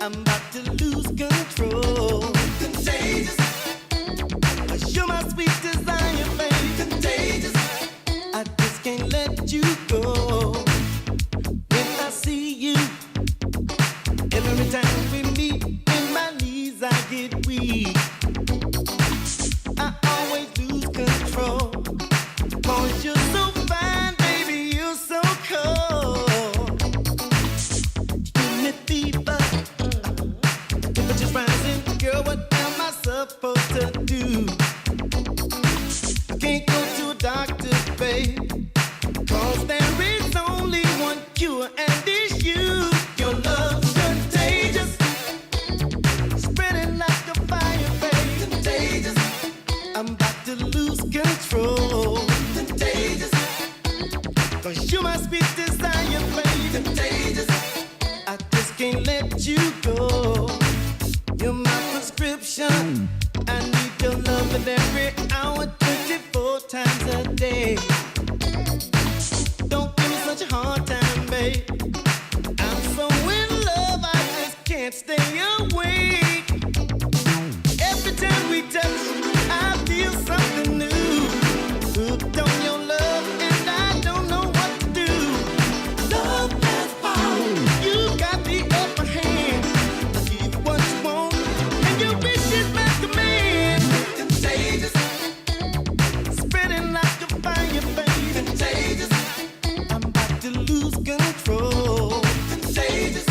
I'm about to lose control. Contagious. 'Cause you're my sweet desire, baby. Contagious. I just can't let you go. When I see you, every time we meet, in my knees I get weak. I always lose control. 'Cause you're so fine, baby, you're so cold. Give me fever. Temperature's rising, girl, what am I supposed to do? I can't go to a doctor, babe, 'cause there is only one cure, and it's you. Your love's contagious, spreading like a fire, babe. Contagious. I'm about to lose control. Contagious. 'Cause you're my sweet desire, babe. Contagious. I just can't let you go. You're my prescription. I need your love every hour, 24 times a day. Don't give me such a hard time, babe. I'm so in love, I just can't stay awake. Every time we touch, I feel something new. Hooked on your love, and I don't know what to do. Love has power. You got the upper hand. I'll give you what you want, and your wish is my command. Contagious. Spreading like a fire, baby. Contagious. I'm about to lose control. Contagious.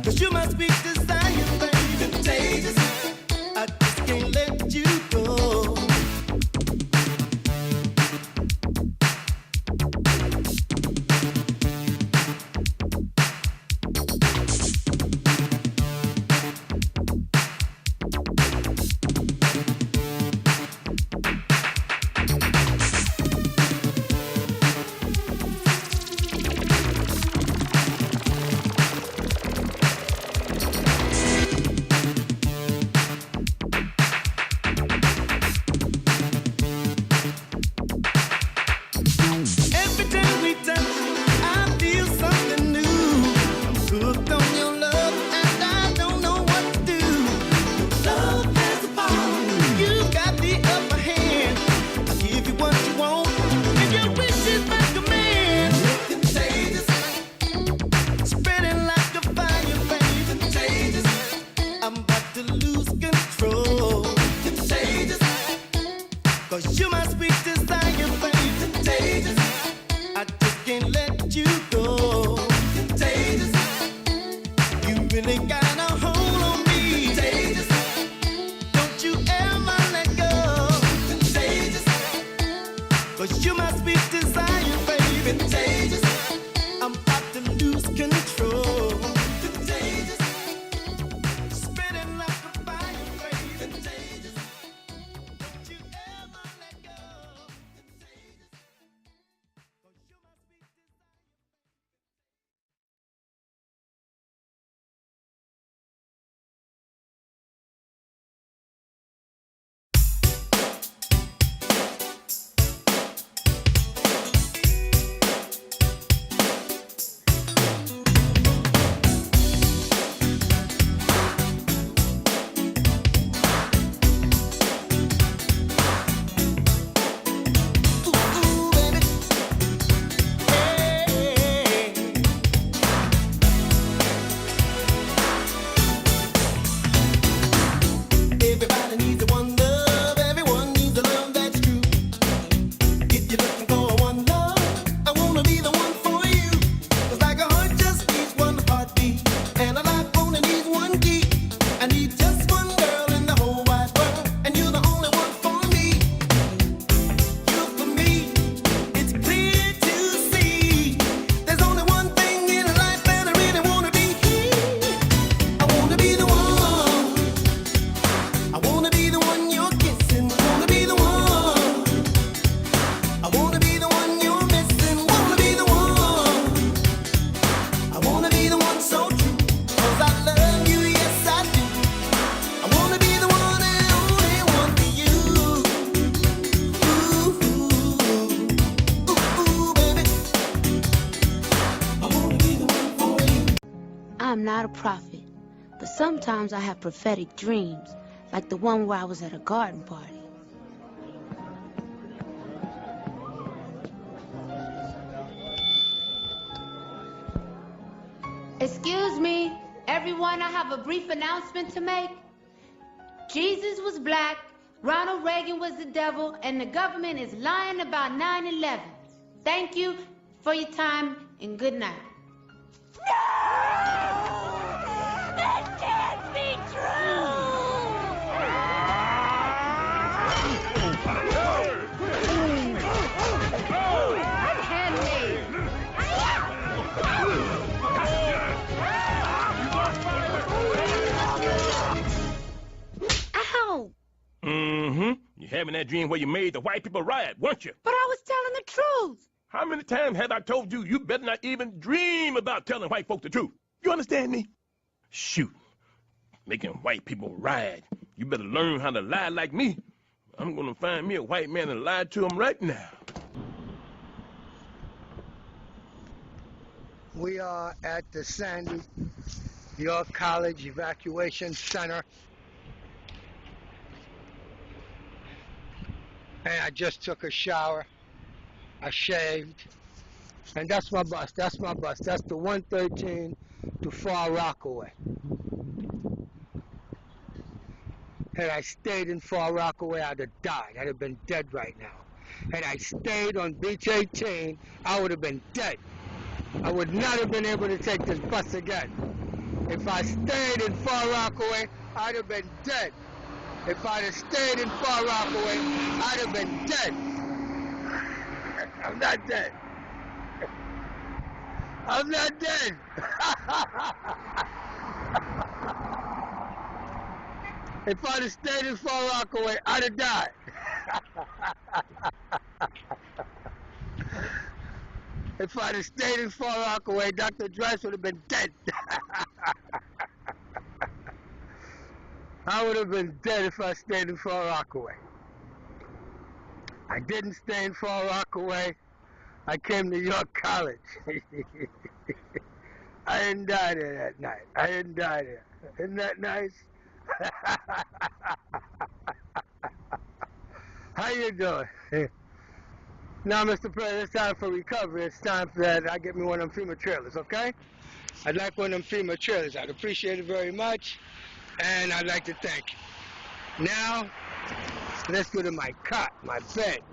'Cause you're my sweet desire, baby. Contagious. I just can't let you go. Every time we touch, I feel something new. I'm hooked on your love, and I don't know what to do. Love has the power. You got the upper hand. I'll give you what you want, and your wish is my command. Contagious. Spreading like a fire, baby. Contagious. I'm about to lose control. Contagious. 'Cause you're my sweet desire, baby. Contagious. I just can't let you go. Contagious. You really got a hold on me. Contagious. Don't you ever let go. Contagious. 'Cause you're my sweet desire, baby. Contagious. I'm about to lose control. Contagious. Spreading like a fire, baby. Contagious. Don't you ever let go. Contagious. 'Cause you're my sweet desire. Ooh, baby. Hey. Everybody needs a one love. Everyone needs a love that's true. If you're looking for one love, I wanna be the one for you. 'Cause like a heart just needs one heartbeat, and a life only needs one key. I need just one girl in the whole wide world, and you're the only one for me. You for me, it's clear to see. There's only one thing in life that I really wanna be. I wanna be the one. I wanna be the one you're kissing. Wanna be the one. I wanna be the one you're missing. Wanna be the one. I wanna be the one so true. 'Cause I love you, yes I do. I wanna be the one and only one for you. Ooh, ooh, ooh, baby. I wanna be the one for you. I'm not a prophet, But sometimes I have prophetic dreams, like the one where I was at a garden party. Excuse me, everyone, I have a brief announcement to make. Jesus was black, Ronald Reagan was the devil, and the government is lying about 9/11. Thank you for your time, and good night. No! That can't be true! Unhand me! Ow! Mm-hmm. You having that dream where you made the white people riot, weren't you? But I was telling the truth. How many times have I told you you better not even dream about telling white folk the truth? You understand me? Shoot. Making white people riot. You better learn how to lie like me. I'm gonna find me a white man and lie to him right now. We are at the Sandy York College Evacuation Center. And I just took a shower. I shaved. And that's my bus. That's my bus. That's the 113 to Far Rockaway. Had I stayed in Far Rockaway, I'd have died. I'd have been dead right now. Had I stayed on Beach 18, I would have been dead. I would not have been able to take this bus again. If I stayed in Far Rockaway, I'd have been dead. If I'd have stayed in Far Rockaway, I'd have been dead. I'm not dead. I'm not dead. If I'd have stayed in Far Rockaway, I'd have died. If I'd have stayed in Far Rockaway, Dr. DRICE would have been dead. I would have been dead if I stayed in Far Rockaway. I didn't stay in Far Rockaway. I came to York College. I didn't die there that night. I didn't die there. Isn't that nice? How you doing? Now, Mr. President, it's time for recovery. It's time for that I get me one of them FEMA trailers, okay? I'd like one of them FEMA trailers. I'd appreciate it very much, and I'd like to thank you. Now, let's go to my cot, my bed.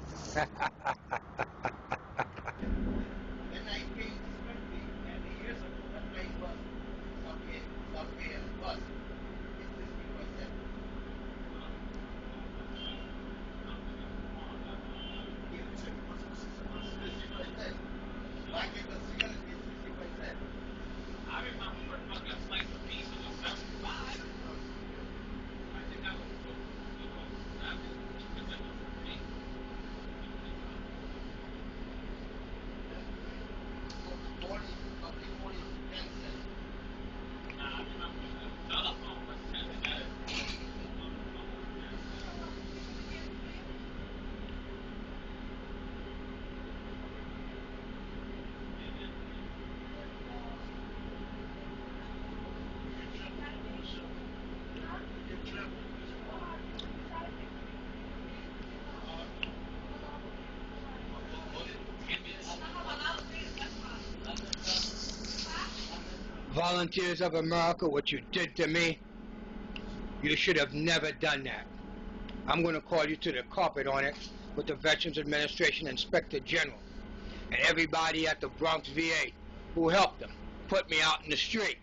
Volunteers of America, what you did to me, you should have never done that. I'm going to call you to the carpet on it with the Veterans Administration Inspector General and everybody at the Bronx VA who helped them put me out in the street.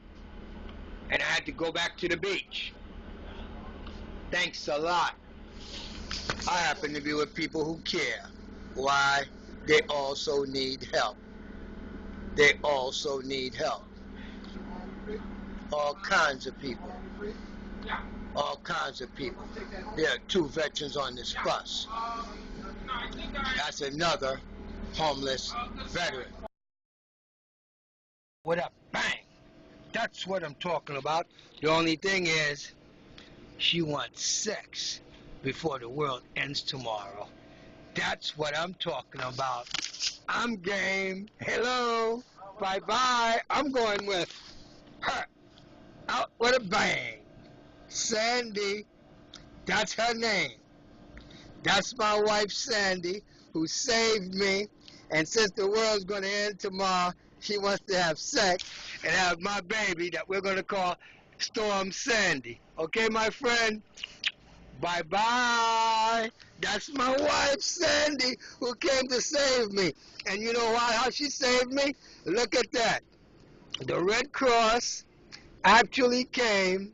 And I had to go back to the beach. Thanks a lot. I happen to be with people who care. Why? They also need help. They also need help. All kinds of people. All kinds of people. There are 2 veterans on this bus. That's another homeless veteran. With a bang. That's what I'm talking about. The only thing is, she wants sex before the world ends tomorrow. That's what I'm talking about. I'm game. Hello. Bye-bye. I'm going with her. Out with a bang. Sandy, that's her name. That's my wife, Sandy, who saved me. And since the world's going to end tomorrow, she wants to have sex and have my baby that we're going to call Storm Sandy. Okay, my friend? Bye-bye. That's my wife, Sandy, who came to save me. And you know how she saved me? Look at that. The Red Cross actually came,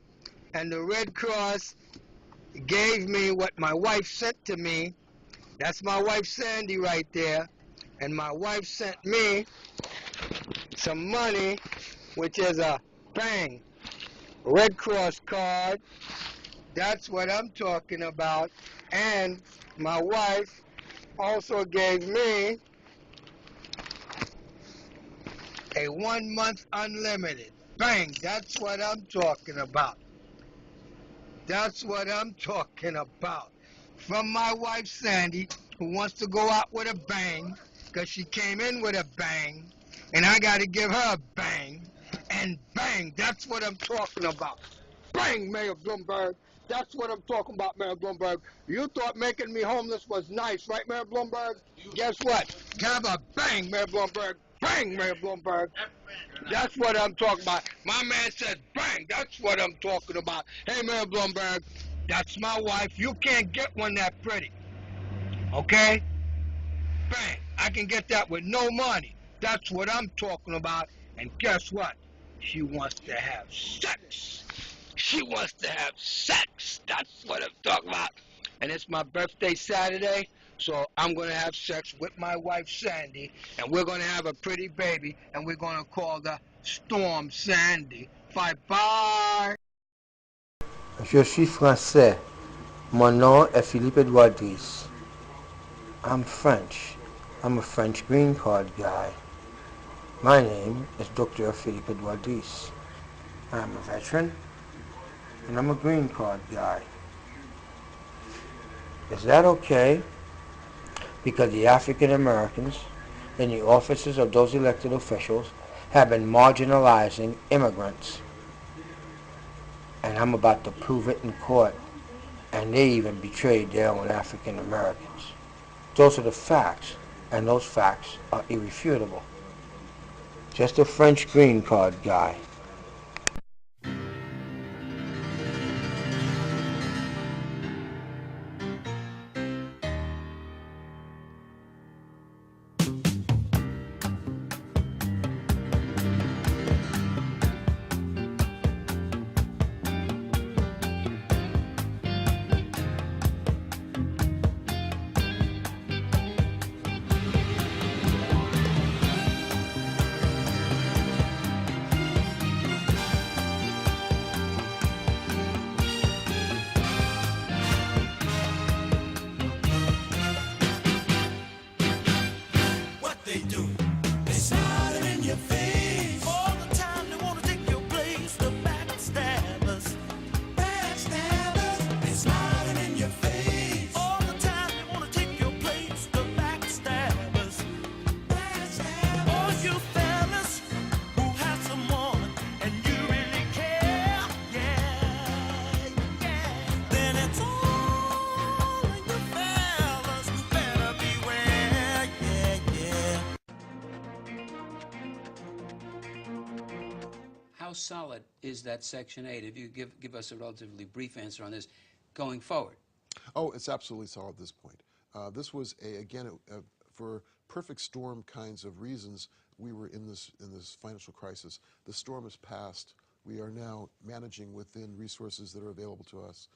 and the Red Cross gave me what my wife sent to me. That's my wife, Sandy, right there. And my wife sent me some money, which is a bang, Red Cross card. That's what I'm talking about. And my wife also gave me a 1 month unlimited. Bang, that's what I'm talking about. That's what I'm talking about. From my wife, Sandy, who wants to go out with a bang, because she came in with a bang, and I got to give her a bang, and bang, that's what I'm talking about. Bang, Mayor Bloomberg. That's what I'm talking about, Mayor Bloomberg. You thought making me homeless was nice, right, Mayor Bloomberg? Guess what? Have a bang, Mayor Bloomberg. Bang, Mayor Bloomberg. That's what I'm talking about. My man said bang. That's what I'm talking about. Hey, Mayor Bloomberg, that's my wife. You can't get one that pretty. Okay? Bang. I can get that with no money. That's what I'm talking about. And guess what? She wants to have sex. She wants to have sex. That's what I'm talking about. And it's my birthday Saturday, so I'm going to have sex with my wife Sandy, and we're going to have a pretty baby, and we're going to call her Storm Sandy. Bye-bye. Je suis français. Mon nom est Philippe EDOUARD. I'm French. I'm a French green card guy. My name is Dr. Philippe EDOUARD. I'm a veteran, and I'm a green card guy. Is that okay? Because the African Americans in the offices of those elected officials have been marginalizing immigrants. And I'm about to prove it in court. And they even betrayed their own African Americans. Those are the facts, and those facts are irrefutable. Just a French green card guy. How solid is that Section 8? If you give us a relatively brief answer on this going forward. Oh, it's absolutely solid at this point. This was, for perfect storm kinds of reasons, we were in this financial crisis. The storm has passed. We are now managing within resources that are available to us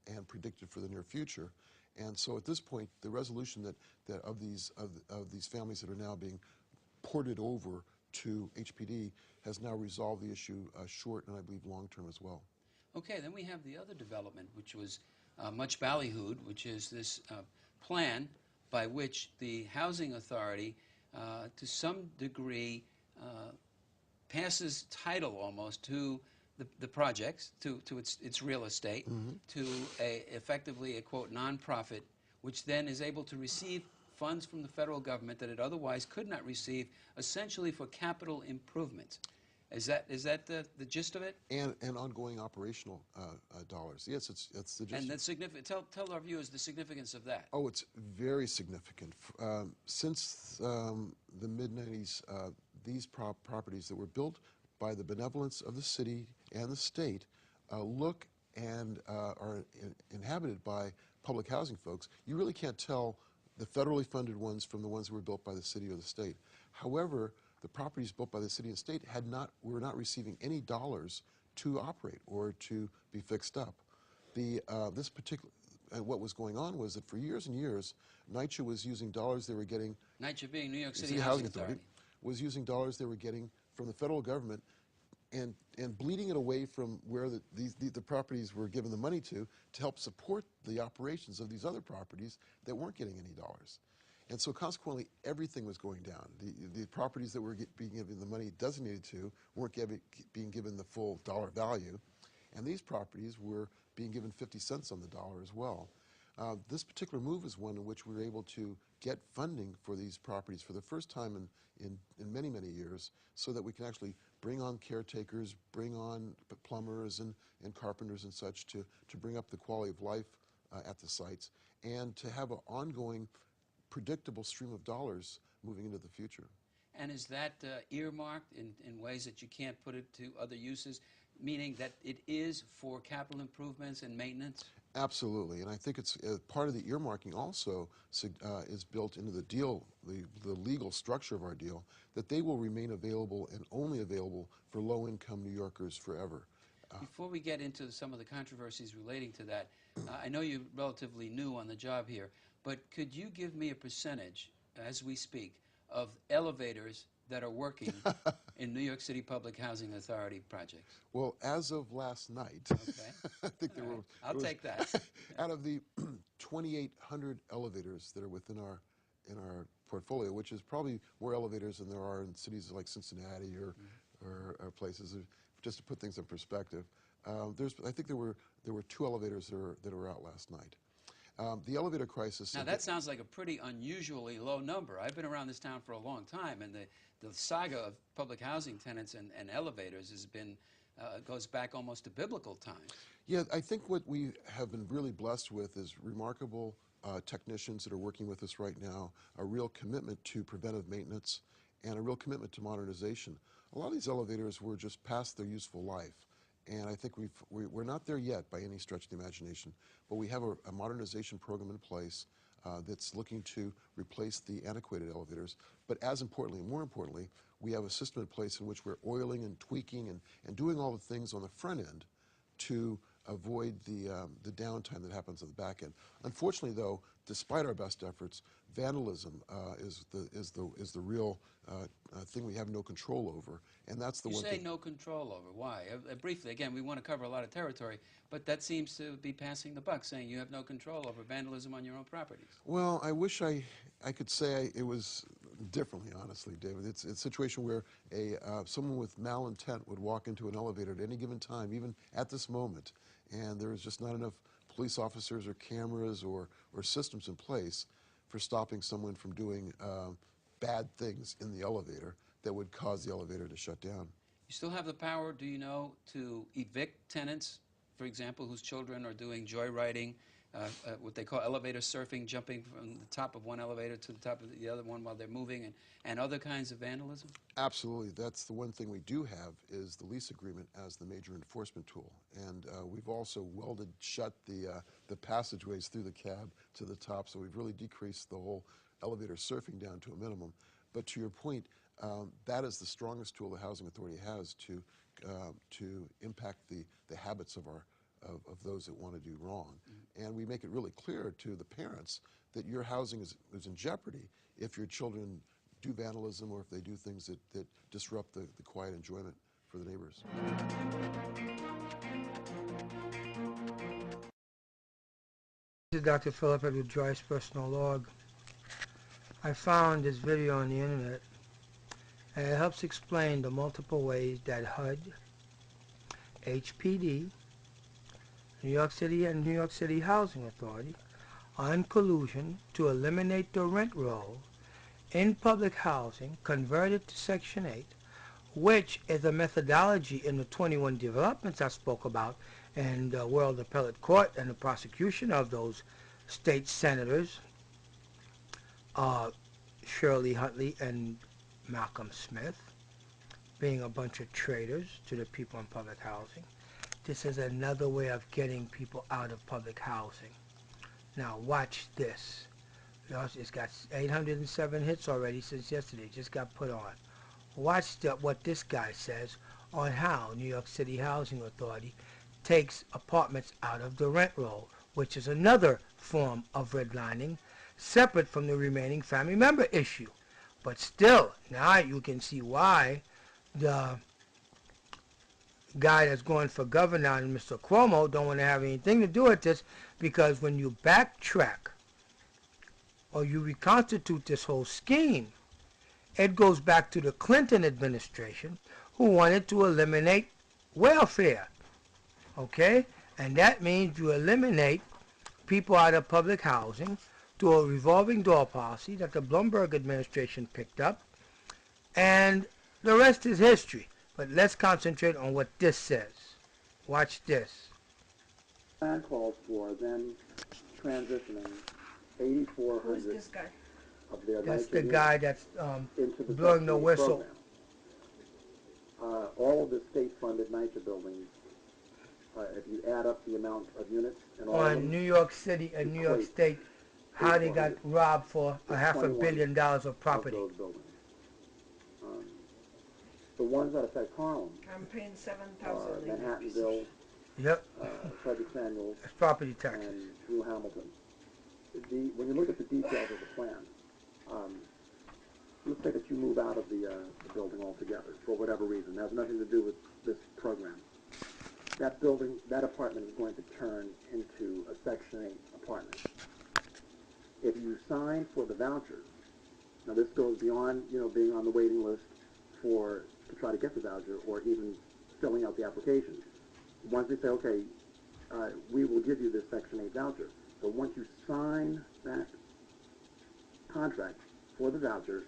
and predicted for the near future. And so at this point, the resolution of these families that are now being ported over to HPD has now resolved the issue short and I believe long term as well. Okay, then we have the other development, which was much ballyhooed, which is this plan by which the Housing Authority, to some degree, passes title almost to the projects, to its real estate, to effectively a, quote, nonprofit, which then is able to receive funds from the federal government that it otherwise could not receive, essentially for capital improvements. Is that the gist of it? And ongoing operational dollars. Yes, it's the gist. And that's significant. Tell our viewers the significance of that. Oh, it's very significant. Since the mid-90s, these properties that were built by the benevolence of the city and the state look and are inhabited by public housing folks. You really can't tell the federally funded ones from the ones that were built by the city or the state. However, the properties built by the city and state were not receiving any dollars to operate or to be fixed up. This particular, what was going on was that for years and years, NYCHA was using dollars they were getting. NYCHA being New York City Housing Authority was using dollars they were getting from the federal government and bleeding it away from where the properties were given the money to help support the operations of these other properties that weren't getting any dollars. And so consequently, everything was going down. The properties that were being given the money designated to weren't being given the full dollar value, and these properties were being given 50 cents on the dollar as well. This particular move is one in which we were able to get funding for these properties for the first time in many, many years, so that we can actually bring on caretakers, bring on plumbers and carpenters and such to bring up the quality of life at the sites, and to have an ongoing predictable stream of dollars moving into the future. And is that earmarked in ways that you can't put it to other uses, meaning that it is for capital improvements and maintenance? Absolutely, and I think it's part of the earmarking also is built into the deal, the legal structure of our deal, that they will remain available and only available for low-income New Yorkers forever. Before we get into some of the controversies relating to that, I know you're relatively new on the job here, but could you give me a percentage, as we speak, of elevators that are working in New York City Public Housing Authority projects? Well, as of last night, okay. I think there were. I'll take that. Out of the 2,800 elevators that are within in our portfolio, which is probably more elevators than there are in cities like Cincinnati or places, just to put things in perspective. I think there were 2 elevators that were out last night. The elevator crisis. Now that sounds like a pretty unusually low number. I've been around this town for a long time, and the saga of public housing tenants and elevators has been goes back almost to biblical times. Yeah, I think what we have been really blessed with is remarkable technicians that are working with us right now, a real commitment to preventive maintenance, and a real commitment to modernization. A lot of these elevators were just past their useful life. And I think we're not there yet by any stretch of the imagination, but we have a modernization program in place that's looking to replace the antiquated elevators. But as importantly, more importantly, we have a system in place in which we're oiling and tweaking and doing all the things on the front end to avoid the downtime that happens on the back end. Unfortunately, though, despite our best efforts, vandalism is the real thing we have no control over, and that's the one thing. You say no control over. Why? Briefly, again, we want to cover a lot of territory, but that seems to be passing the buck, saying you have no control over vandalism on your own properties. Well, I wish I could say it was differently, honestly, David. It's a situation where someone with malintent would walk into an elevator at any given time, even at this moment, and there is just not enough police officers or cameras or systems in place for stopping someone from doing bad things in the elevator that would cause the elevator to shut down. You still have the power, do you know, to evict tenants, for example, whose children are doing joyriding, what they call elevator surfing, jumping from the top of one elevator to the top of the other one while they're moving, and other kinds of vandalism? Absolutely. That's the one thing we do have is the lease agreement as the major enforcement tool. And we've also welded shut the passageways through the cab to the top, so we've really decreased the whole elevator surfing down to a minimum. But to your point, that is the strongest tool the Housing Authority has to impact the habits of those that want to do wrong. Mm-hmm. And we make it really clear to the parents that your housing is in jeopardy if your children do vandalism or if they do things that disrupt the quiet enjoyment for the neighbors. This is Dr. Philippe with DRICE Personal Log. I found this video on the internet, and it helps explain the multiple ways that HUD, HPD, New York City and New York City Housing Authority are in collusion to eliminate the rent roll in public housing converted to Section 8 which is a methodology in the 21 developments I spoke about in the World Appellate Court and the prosecution of those state senators, Shirley, Huntley, and Malcolm Smith, being a bunch of traitors to the people in public housing. This is another way of getting people out of public housing. Now watch this. It's got 807 hits already since yesterday. Just got put on. Watch what this guy says on how New York City Housing Authority takes apartments out of the rent roll, which is another form of redlining, separate from the remaining family member issue. But still, now you can see why the guy that's going for governor, Mr. Cuomo, don't want to have anything to do with this, because when you backtrack or you reconstitute this whole scheme, it goes back to the Clinton administration, who wanted to eliminate welfare. Okay? And that means you eliminate people out of public housing through a revolving door policy that the Bloomberg administration picked up. And the rest is history. But let's concentrate on what this says. Watch this. Plan calls for then transitioning 8,400 Who's this guy? of their That's NYCHA the units guy that's into the blowing the Section 8 whistle. program. All of the state-funded NYCHA buildings, if you add up the amount of units and all of On them, New York City and New York State, how they got robbed for a $500 million of property. of those buildings. The ones that affect Harlem, I'm paying $7,000. Manhattanville, Yep, Frederick Samuels, it's property taxes. and Drew Hamilton. When you look at the details of the plan, let's say that you move out of the building altogether for whatever reason. It has nothing to do with this program. That building, that apartment is going to turn into a Section 8 apartment. If you sign for the vouchers, now this goes beyond, being on the waiting list to try to get the voucher or even filling out the application. Once they say, okay, we will give you this Section 8 voucher, but once you sign that contract for the voucher,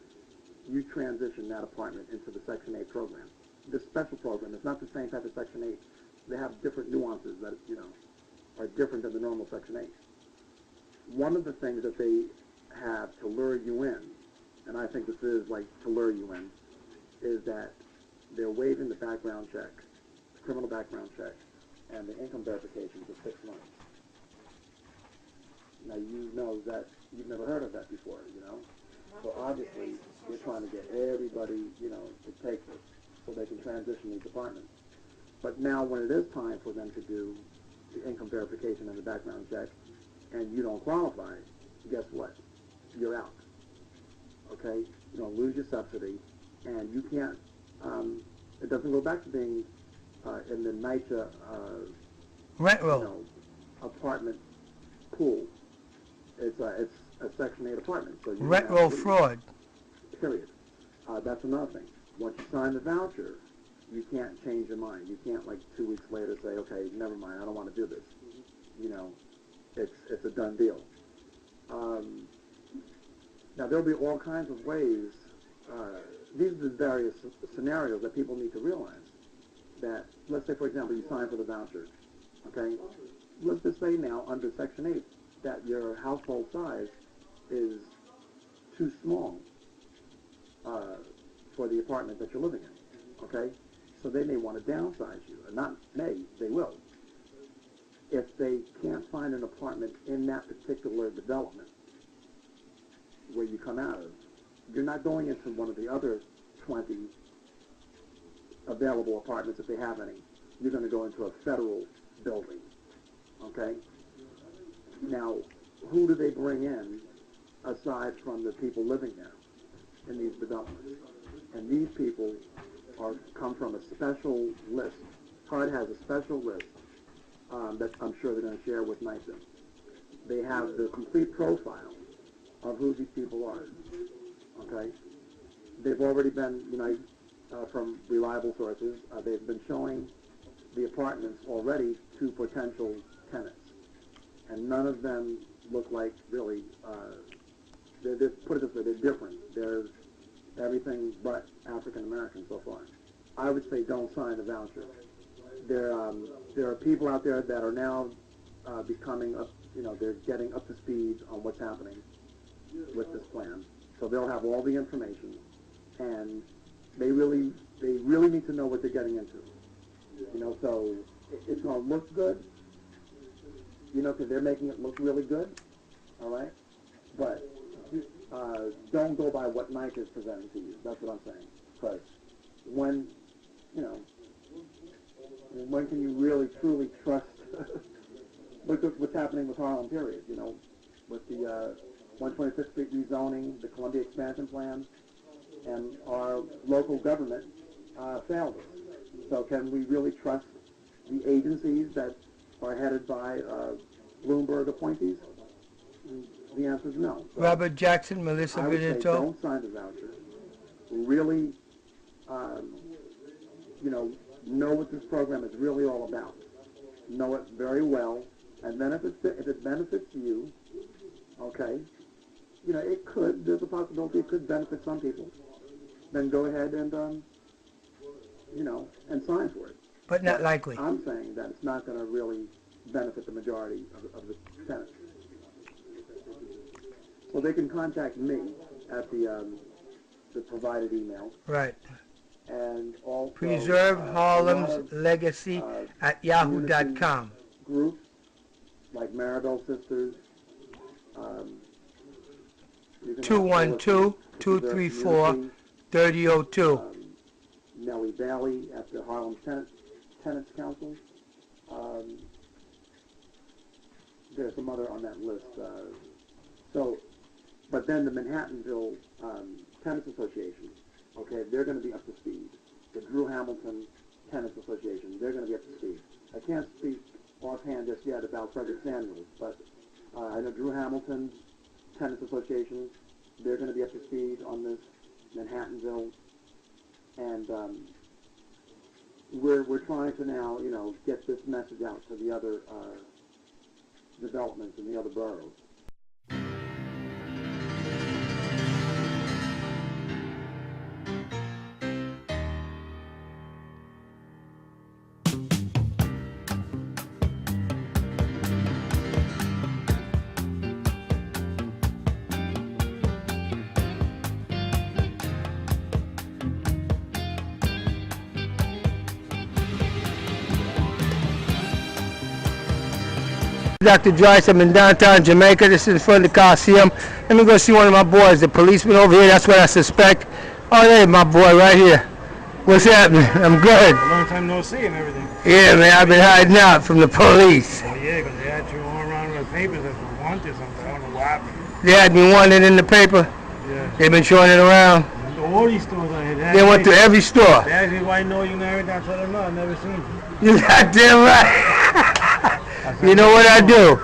you transition that apartment into the Section 8 program. This special program is not the same type of Section 8. They have different nuances that, are different than the normal Section 8. One of the things that they have to lure you in, and I think this is like to lure you in, is that they're waiving the background check, the criminal background check, and the income verification for 6 months. Now, you know that you've never heard of that before, So obviously, you're trying to get everybody, to take this so they can transition these apartments. But now when it is time for them to do the income verification and the background check, and you don't qualify, guess what? You're out. Okay? You're going to lose your subsidy, and you can't, it doesn't go back to being in the NYCHA Rent roll. apartment pool. It's a Section 8 apartment. So you Rent roll fraud. Period. That's another thing. Once you sign the voucher, you can't change your mind. You can't, 2 weeks later, say, okay, never mind, I don't want to do this. It's a done deal. Now, there'll be all kinds of ways. These are the various scenarios that people need to realize. That, let's say, for example, you sign for the voucher. Okay? Let's just say now, under Section 8, that your household size is too small for the apartment that you're living in. Okay? So they may want to downsize you. Or not may, they will. If they can't find an apartment in that particular development where you come out of, you're not going into one of the other 20 available apartments if they have any. You're going to go into a federal building. Okay? Now, who do they bring in aside from the people living there in these developments? And these people come from a special list. HUD has a special list that I'm sure they're going to share with NYCHA. They have the complete profile of who these people are. Okay? They've already been, from reliable sources, they've been showing the apartments already to potential tenants. And none of them look like really, put it this way, they're different. They're everything but African American so far. I would say don't sign the voucher. There are people out there that are now becoming up, they're getting up to speed on what's happening with this plan. So they'll have all the information, and they really need to know what they're getting into. So it's going to look good, because they're making it look really good, all right? But don't go by what NYCHA is presenting to you. That's what I'm saying. Because when can you really, truly trust look at what's happening with Harlem, period, with the 125th Street rezoning, the Columbia expansion plan, and our local government failed us. So can we really trust the agencies that are headed by Bloomberg appointees? The answer is no. So Robert Jackson, Melissa I would say Benito. don't sign the voucher. Really, know what this program is really all about. Know it very well, and then if it benefits you, okay, there's a possibility it could benefit some people. Then go ahead and and sign for it. But not likely. I'm saying that it's not going to really benefit the majority of the tenants. So they can contact me at the provided email. Right. And also Preserve Harlem's a lot of, Legacy at yahoo.com. Groups like Maribel Sisters. 212-234-3002. Nellie Bailey at the Harlem Tenants Council. There's some other on that list. But then the Manhattanville Tenants Association, okay, they're going to be up to speed. The Drew Hamilton Tenants Association, they're going to be up to speed. I can't speak offhand just yet about Frederick Samuels, but I know Drew Hamilton Tenants Association, they're going to be up to speed on this, Manhattanville, and we're trying to now, get this message out to the other developments in the other boroughs. Dr. Drice, I'm in downtown Jamaica. This is in front of the Coliseum. Let me go see one of my boys, the policeman over here. That's what I suspect. Oh, there, my boy, right here. What's happening? I'm good. Long time no see and everything. Yeah, man, I've been hiding out from the police. Oh, yeah, because they had you all around with the papers as a wanted something. I don't know what happened. They had me wanted in the paper. Yeah. They've been showing it around. All these stores I had. They went to every store. They asked me why I know you and everything. I told them no, I've never seen you. You goddamn right. You know what I do?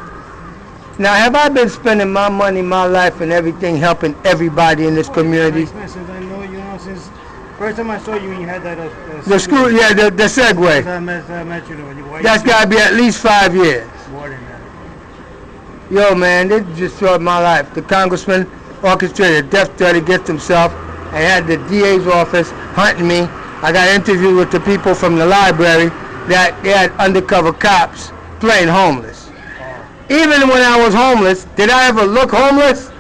Now, have I been spending my money, my life, and everything helping everybody in this community? Since I know you, since first time I saw you, you had that. The school, yeah, the Segway. I met you. That's got to be at least 5 years. More than that. Yo, man, they just destroyed my life. The congressman orchestrated a death threat against himself and had the DA's office hunting me. I got interviewed with the people from the library that they had undercover cops playing homeless. Even when I was homeless, did I ever look homeless?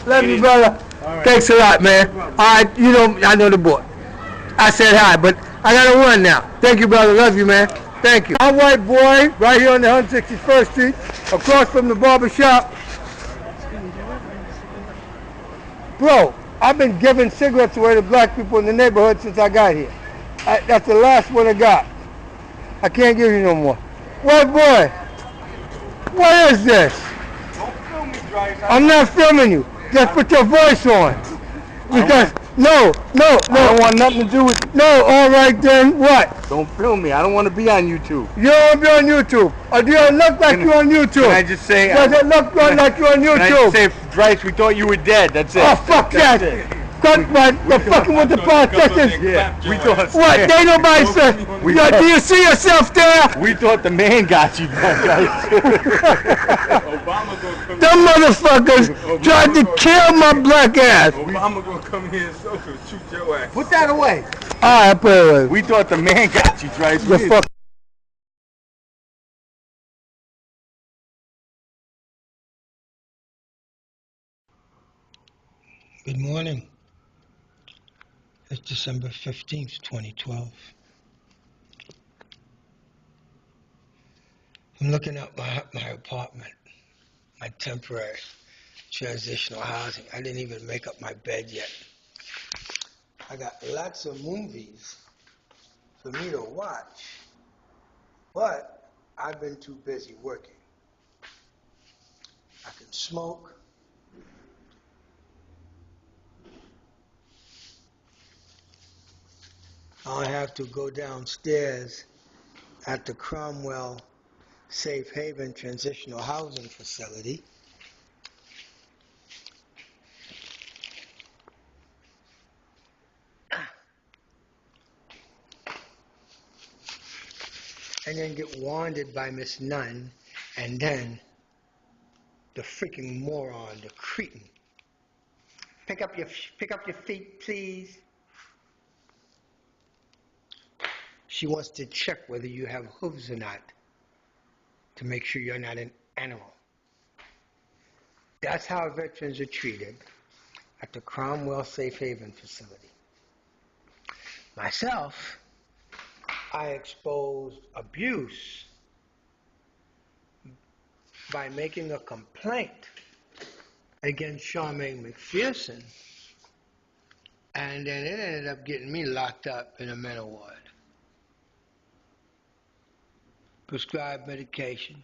Love you, brother. Right. Thanks a lot, man. All right, I know the boy. I said hi, but I gotta run now. Thank you, brother. Love you, man. Thank you. I'm white boy, right here on the 161st Street, across from the barber shop. Bro, I've been giving cigarettes away to black people in the neighborhood since I got here. That's the last one I got. I can't give you no more. White boy, what is this? Don't film me, Drice. I'm not filming you. Just put your voice on. Because, no. I don't want nothing to do with it. No, all right then, what? Don't film me. I don't want to be on YouTube. You don't want to be on YouTube. Or do you look like you're on YouTube? Can I just say... Does it look like you're on YouTube? Can I just say, Drice, we thought you were dead. That's it. Oh, fuck that. They're fucking with the politicians. Yeah, we thought. What? They nobody said. Yo, do you see yourself there? We thought the man got you, guys. Them motherfuckers tried to kill my black ass. Obama gonna come here and shoot your ass. Put that away. All right, put it away. We thought the man got you, Trice. The fuck. Good morning. It's December 15th, 2012. I'm looking at my apartment, my temporary transitional housing. I didn't even make up my bed yet. I got lots of movies for me to watch, but I've been too busy working. I can smoke. I have to go downstairs at the Cromwell Safe Haven Transitional Housing Facility. And then get wanted by Miss Nunn, and then the freaking moron, the cretin. Pick up your feet, please. She wants to check whether you have hooves or not to make sure you're not an animal. That's how veterans are treated at the Cromwell Safe Haven facility. Myself, I exposed abuse by making a complaint against Charmaine McPherson, and then it ended up getting me locked up in a mental ward. Prescribed medication.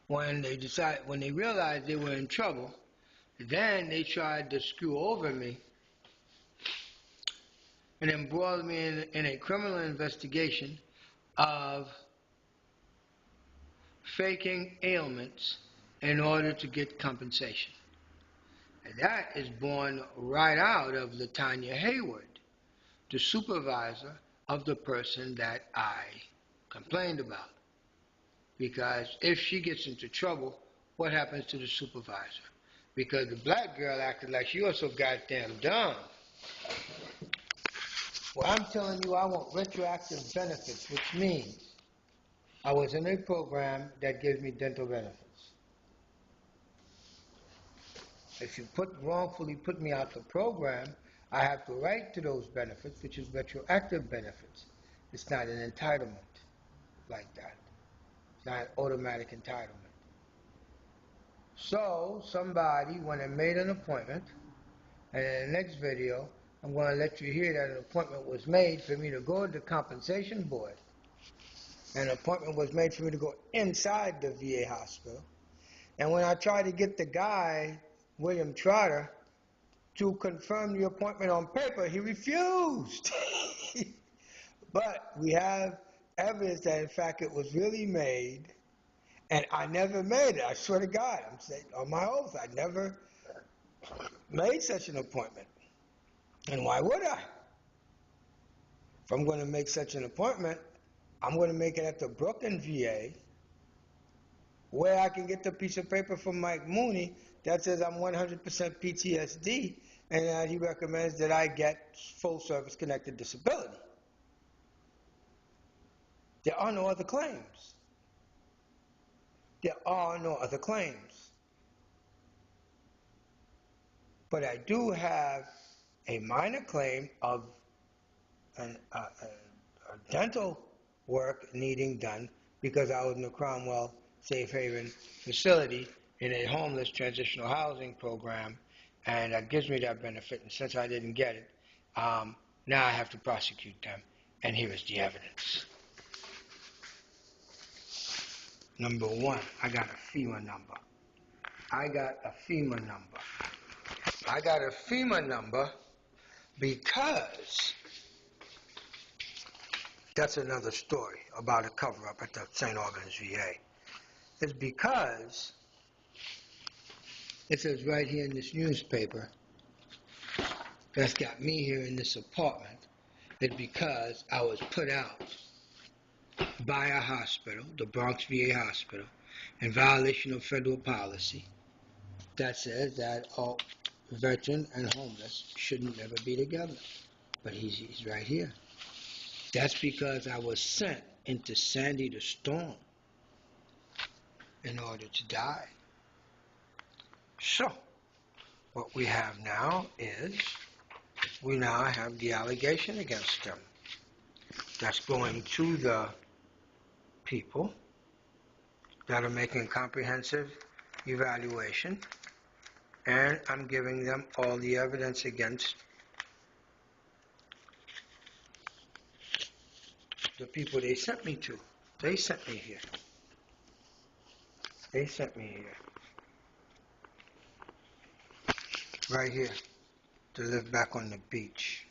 When they realized they were in trouble, then they tried to screw over me and embroiled me in a criminal investigation of faking ailments in order to get compensation. And that is born right out of LaTanya Hayward, the supervisor of the person that I complained about. Because if she gets into trouble, what happens to the supervisor? Because the black girl acted like she was so goddamn dumb. Well, I'm telling you, I want retroactive benefits, which means I was in a program that gives me dental benefits. If you wrongfully put me out the program, I have the right to those benefits, which is retroactive benefits. It's not an entitlement like that. It's not an automatic entitlement. So somebody went and made an appointment, and in the next video, I'm going to let you hear that an appointment was made for me to go to the compensation board. An appointment was made for me to go inside the VA hospital. And when I tried to get the guy, William Trotter, to confirm the appointment on paper, he refused. But we have evidence that, in fact, it was really made, and I never made it. I swear to God, I'm saying on my oath, I never made such an appointment. And why would I? If I'm going to make such an appointment, I'm going to make it at the Brooklyn VA, where I can get the piece of paper from Mike Mooney that says I'm 100% PTSD, and that he recommends that I get full service connected disability. There are no other claims. There are no other claims. But I do have a minor claim of a dental work needing done because I was in the Cromwell Safe Haven facility in a homeless transitional housing program, and that gives me that benefit. And since I didn't get it, now I have to prosecute them, and here is the evidence. Number one, I got a FEMA number. I got a FEMA number because that's another story about a cover-up at the St. Albans VA. It's because it says right here in this newspaper that's got me here in this apartment is because I was put out by a hospital, the Bronx VA hospital, in violation of federal policy that says that all veteran and homeless shouldn't never be together. But he's right here. That's because I was sent into Sandy the storm in order to die. So, what we have now is, we now have the allegation against them. That's going to the people that are making comprehensive evaluation, and I'm giving them all the evidence against the people they sent me to. They sent me here. They sent me here. Right here. To live back on the beach.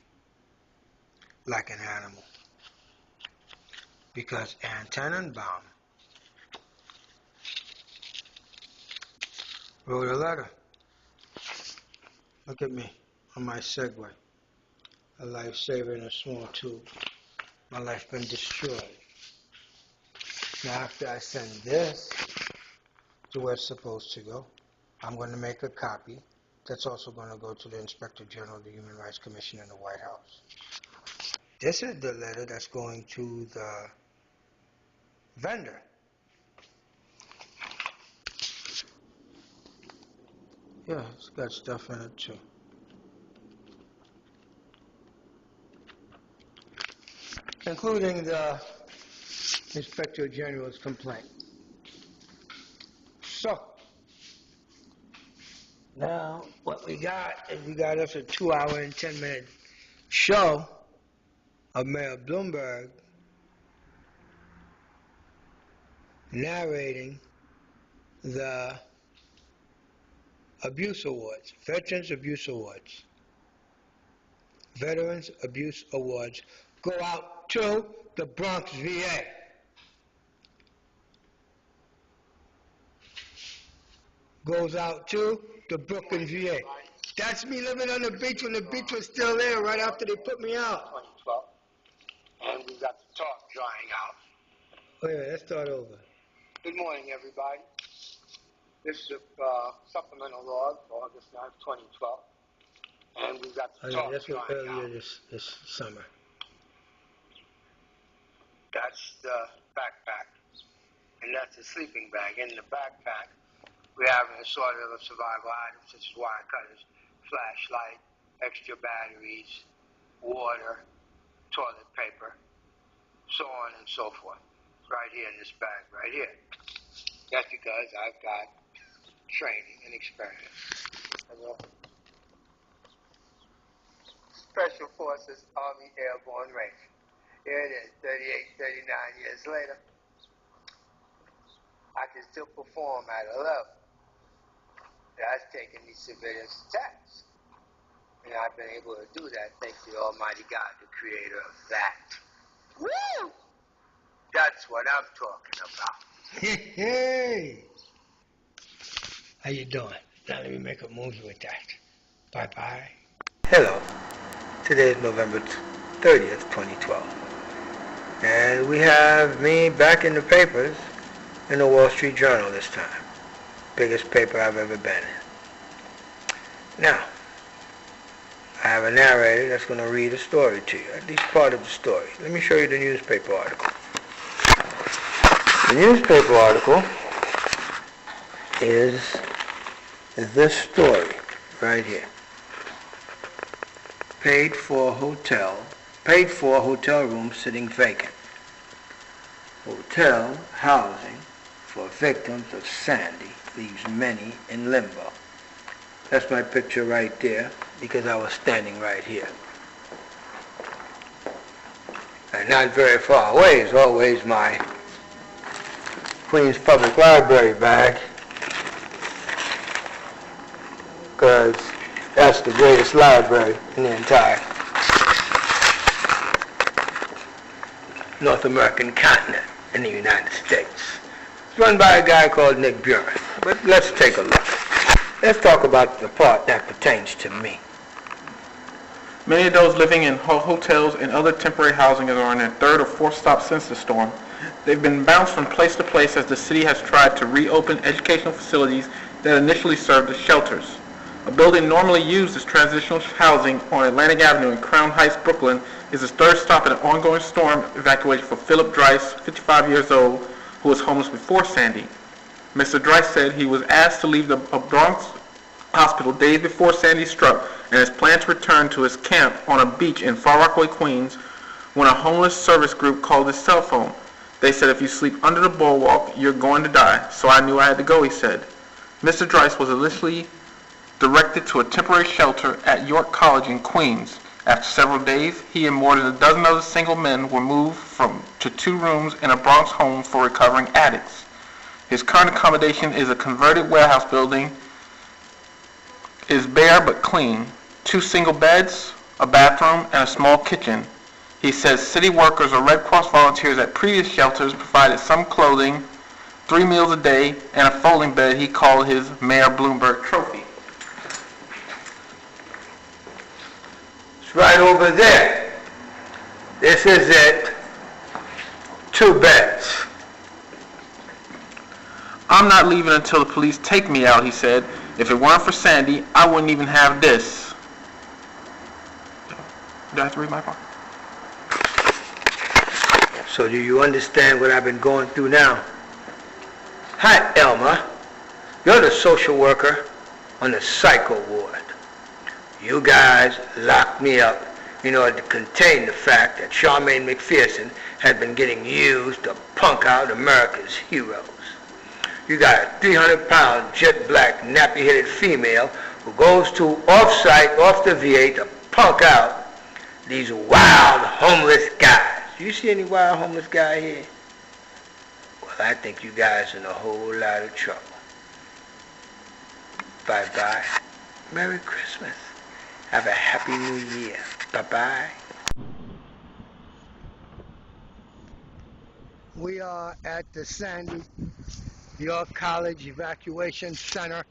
Like an animal. Because Ann Tannenbaum wrote a letter. Look at me on my Segway. A lifesaver in a small tube. My life's been destroyed. Now after I send this to where it's supposed to go, I'm going to make a copy that's also going to go to the Inspector General of the Human Rights Commission in the White House. This is the letter that's going to the vendor. Yeah, it's got stuff in it too. Including the Inspector General's complaint. So, now what we got is we got us a 2-hour and 10-minute show of Mayor Bloomberg narrating the Abuse Awards, Veterans Abuse Awards. Veterans Abuse Awards go out to the Bronx VA. Goes out to the Brooklyn VA. That's me living on the beach when the beach was still there right after they put me out. 2012. And we've got the talk drying out. Wait a minute, let's start over. Good morning, everybody. This is a supplemental log for August 9th, 2012. And we've got the talk that's what drying earlier out. this summer. That's the backpack. And that's the sleeping bag. In the backpack, we have an assortment of survival items such as wire cutters, flashlight, extra batteries, water, toilet paper, so on and so forth. Right here in this bag, right here. That's because I've got training and experience. Special Forces Army Airborne Ranger. Here it is, 38, 39 years later. I can still perform at a level that's taking these civilians to task. And I've been able to do that thanks to the Almighty God, the creator of that. Woo! That's what I'm talking about. Hey! How you doing? Now let me make a movie with that. Bye-bye. Hello. Today is November 30th, 2012. And we have me back in the papers in the Wall Street Journal this time. Biggest paper I've ever been in. Now, I have a narrator that's going to read a story to you, at least part of the story. Let me show you the newspaper article. The newspaper article is this story right here. Paid for hotel room sitting vacant. Hotel housing for victims of Sandy leaves many in limbo. That's my picture right there because I was standing right here. And not very far away is always my Queens Public Library bag, because that's the greatest library in the entire North American continent in the United States. It's run by a guy called Nick Buren. But let's take a look. Let's talk about the part that pertains to me. Many of those living in hotels and other temporary housing are on their third or fourth stop since the storm. They've been bounced from place to place as the city has tried to reopen educational facilities that initially served as shelters. A building normally used as transitional housing on Atlantic Avenue in Crown Heights, Brooklyn, is the third stop in an ongoing storm evacuation for Philip DRICE, 55 years old, who was homeless before Sandy. Mr. DRICE said he was asked to leave the Bronx hospital days before Sandy struck and has planned to return to his camp on a beach in Far Rockaway, Queens, when a homeless service group called his cell phone. They said, "If you sleep under the boardwalk, you're going to die, so I knew I had to go," he said. Mr. DRICE was initially directed to a temporary shelter at York College in Queens. After several days, he and more than a dozen other single men were moved to 2 rooms in a Bronx home for recovering addicts. His current accommodation is a converted warehouse building, is bare but clean, 2 single beds, a bathroom, and a small kitchen. He says city workers or Red Cross volunteers at previous shelters provided some clothing, 3 meals a day, and a folding bed he called his Mayor Bloomberg trophy. It's right over there. This is it. 2 beds. "I'm not leaving until the police take me out," he said. "If it weren't for Sandy, I wouldn't even have this." Do I have to read my part? So do you understand what I've been going through now? Hi, Elma. You're the social worker on the psycho ward. You guys locked me up in order to contain the fact that Charmaine McPherson had been getting used to punk out America's heroes. You got a 300-pound, jet black, nappy-headed female who goes to off-site, off the VA to punk out these wild homeless guys. Do you see any wild homeless guy here? Well, I think you guys are in a whole lot of trouble. Bye-bye. Merry Christmas. Have a happy new year. Bye-bye. We are at the Sandy York College Evacuation Center.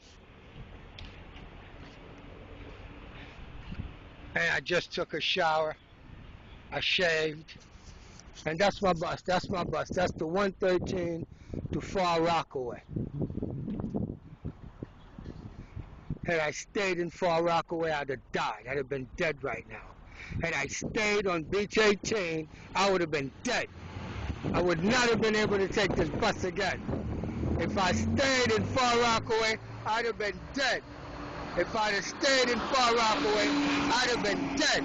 And I just took a shower. I shaved. And that's my bus. That's my bus. That's the 113 to Far Rockaway. Had I stayed in Far Rockaway, I'd have died. I'd have been dead right now. Had I stayed on Beach 18, I would have been dead. I would not have been able to take this bus again. If I stayed in Far Rockaway, I'd have been dead. If I'd have stayed in Far Rockaway, I'd have been dead.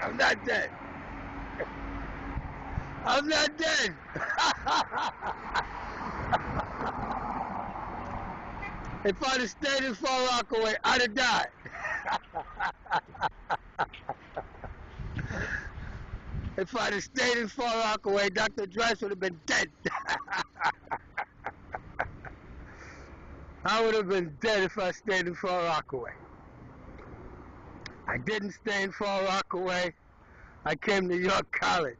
I'm not dead. I'm not dead. If I'd have stayed in Far Rockaway, I'd have died. If I'd have stayed in Far Rockaway, Dr. DRICE would have been dead. I would have been dead if I stayed in Far Rockaway. I didn't stay in Far Rockaway. I came to York College.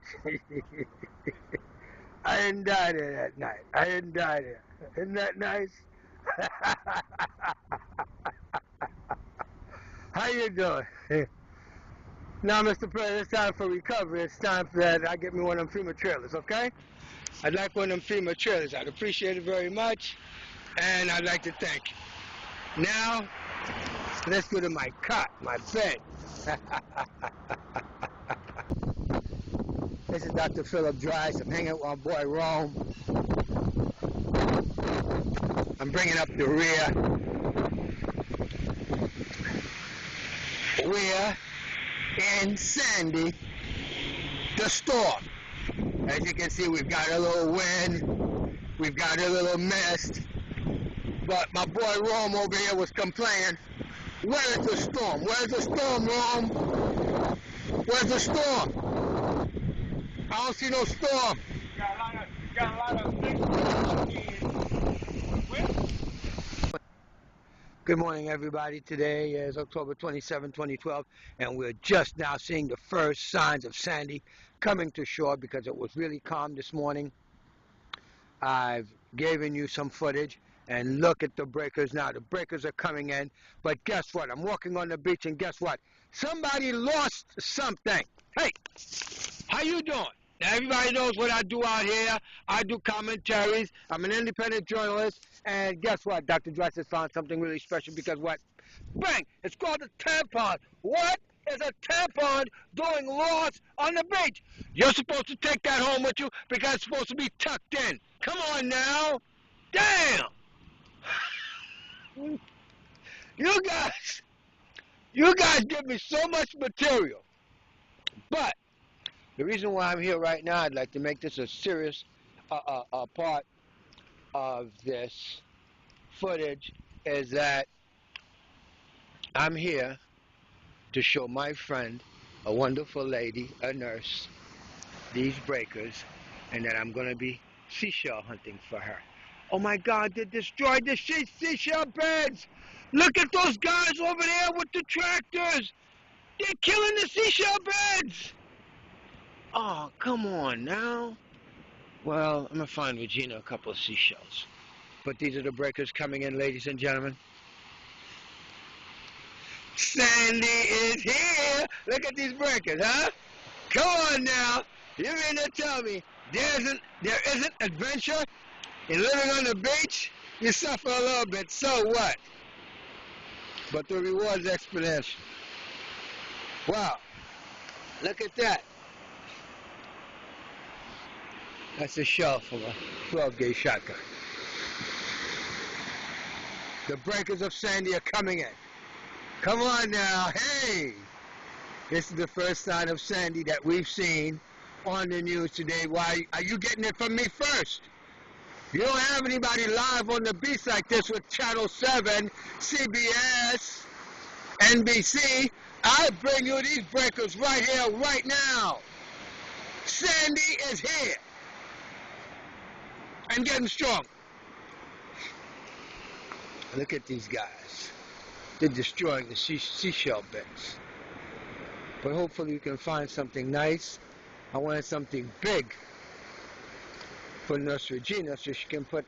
I didn't die there that night. I didn't die there. Isn't that nice? How you doing? Now, Mr. President, it's time for recovery. It's time for that I get me one of them FEMA trailers, okay? I'd like one of them FEMA trailers. I'd appreciate it very much, and I'd like to thank you. Now, let's go to my cot, my bed. This is Dr. Philip DRICE. I'm hanging out with my boy Rome. I'm bringing up the RHEA. We're in Sandy, the storm. As you can see, we've got a little wind, we've got a little mist, but my boy Rome over here was complaining, where is the storm? Where's the storm, Rome? Where's the storm? I don't see no storm. Got a lot of Good morning, everybody. Today is October 27, 2012, and we're just now seeing the first signs of Sandy coming to shore because it was really calm this morning. I've given you some footage, and look at the breakers now. The breakers are coming in, but guess what? I'm walking on the beach, and guess what? Somebody lost something. Hey, how you doing? Now, everybody knows what I do out here. I do commentaries. I'm an independent journalist. And guess what? Dr. DRICE has found something really special because what? Bang! It's called a tampon. What is a tampon doing lost on the beach? You're supposed to take that home with you because it's supposed to be tucked in. Come on now. Damn! You guys give me so much material. But the reason why I'm here right now, I'd like to make this a serious part of this footage, is that I'm here to show my friend, a wonderful lady, a nurse, these breakers, and that I'm going to be seashell hunting for her. Oh my God, they destroyed the seashell beds! Look at those guys over there with the tractors! They're killing the seashell beds! Oh, come on now. Well, I'm going to find Regina a couple of seashells. But these are the breakers coming in, ladies and gentlemen. Sandy is here! Look at these breakers, huh? Come on now. You mean to tell me there isn't adventure in living on the beach? You suffer a little bit, so what? But the reward's exponential. Wow. Look at that. That's a shell from a 12-gauge shotgun. The breakers of Sandy are coming in. Come on now, hey! This is the first sign of Sandy that we've seen on the news today. Why are you getting it from me first? You don't have anybody live on the beach like this with Channel 7, CBS, NBC. I bring you these breakers right here, right now. Sandy is here. And getting strong. Look at these guys. They're destroying the seashell beds. But hopefully you can find something nice. I wanted something big for Nurse Regina so she can put,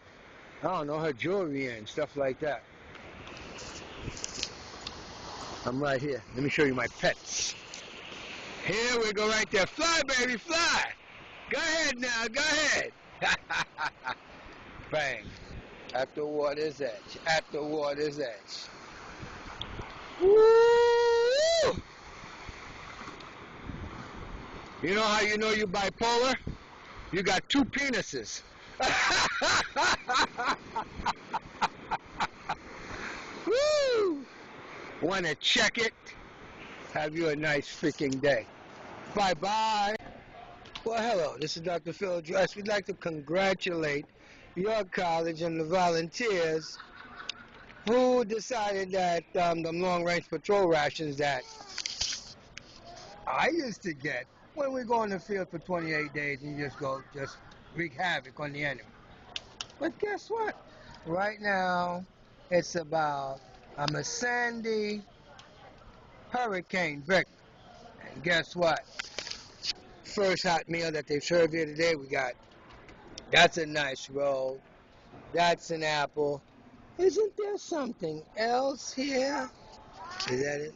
I don't know, her jewelry in, stuff like that. I'm right here. Let me show you my pets. Here we go right there. Fly, baby, fly. Go ahead now, go ahead. Bang. At the water's edge. At the water's edge. Woo! You know how you know you're bipolar? You got two penises. Woo! Want to check it? Have you a nice freaking day. Bye-bye. Well, hello. This is Dr. Phil DRICE. We'd like to congratulate your college and the volunteers who decided that the long-range patrol rations that I used to get when we go in the field for 28 days and you just wreak havoc on the enemy. But guess what? Right now, it's about a Sandy hurricane victim. And guess what? First hot meal that they served here today, we got, that's a nice roll. That's an apple. Isn't there something else here? Is that it?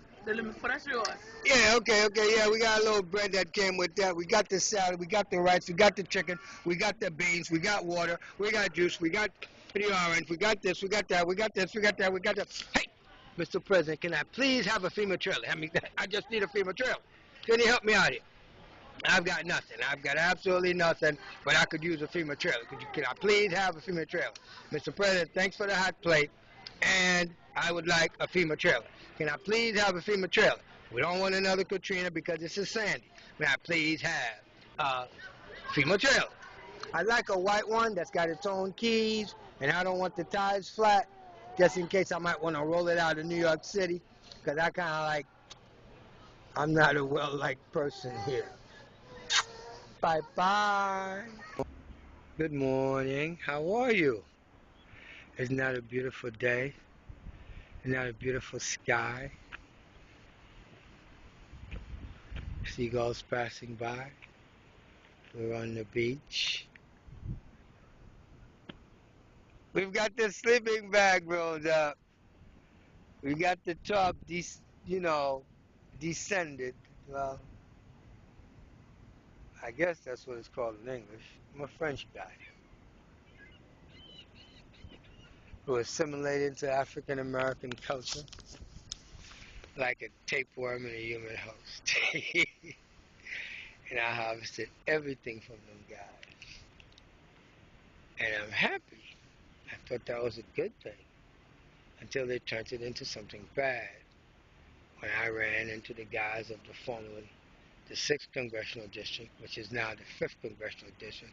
Yeah, okay, yeah, we got a little bread that came with that. We got the salad, we got the rice, we got the chicken, we got the beans, we got water, we got juice, we got the orange, we got this, we got that, we got this, we got that, we got that. Hey, Mr. President, can I please have a FEMA trailer? I just need a FEMA trailer. Can you help me out here? I've got nothing. I've got absolutely nothing, but I could use a FEMA trailer. Can I please have a FEMA trailer? Mr. President, thanks for the hot plate, and I would like a FEMA trailer. Can I please have a FEMA trailer? We don't want another Katrina because this is Sandy. May I please have a FEMA trailer? I'd like a white one that's got its own keys, and I don't want the tires flat, just in case I might want to roll it out of New York City, because I kind of like, I'm not a well-liked person here. Bye-bye. Good morning. How are you? Isn't that a beautiful day? Isn't that a beautiful sky? Seagulls passing by. We're on the beach. We've got the sleeping bag rolled up. We got the top, these, you know, descended, well, I guess that's what it's called in English. I'm a French guy who assimilated into African American culture like a tapeworm in a human host. And I harvested everything from them guys. And I'm happy. I thought that was a good thing until they turned it into something bad. When I ran into the guys of the formerly the 6th Congressional District, which is now the 5th Congressional District,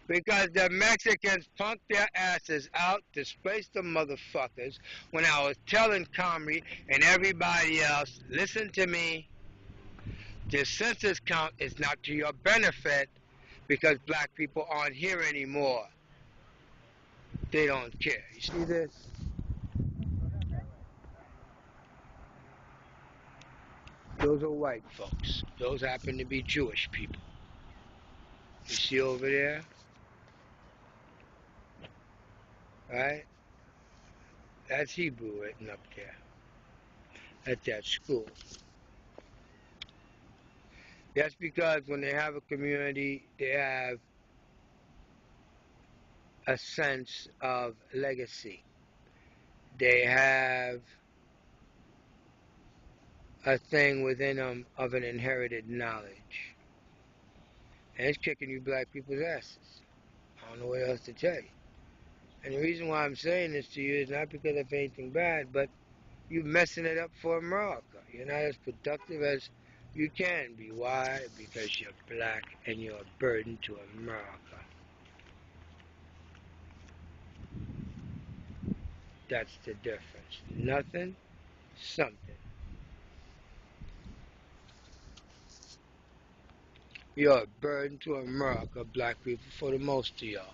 because the Mexicans punked their asses out, displaced the motherfuckers, when I was telling COMRIE and everybody else, listen to me, the census count is not to your benefit because black people aren't here anymore. They don't care. You see this? Those are white folks. Those happen to be Jewish people. You see over there? Right? That's Hebrew written up there at that school. That's because when they have a community, they have a sense of legacy. They have a thing within them of an inherited knowledge. And it's kicking you black people's asses. I don't know what else to tell you. And the reason why I'm saying this to you is not because of anything bad, but you're messing it up for America. You're not as productive as you can be. Why? Because you're black and you're a burden to America. That's the difference. Nothing, something. You're a burden to America, black people, for the most of y'all.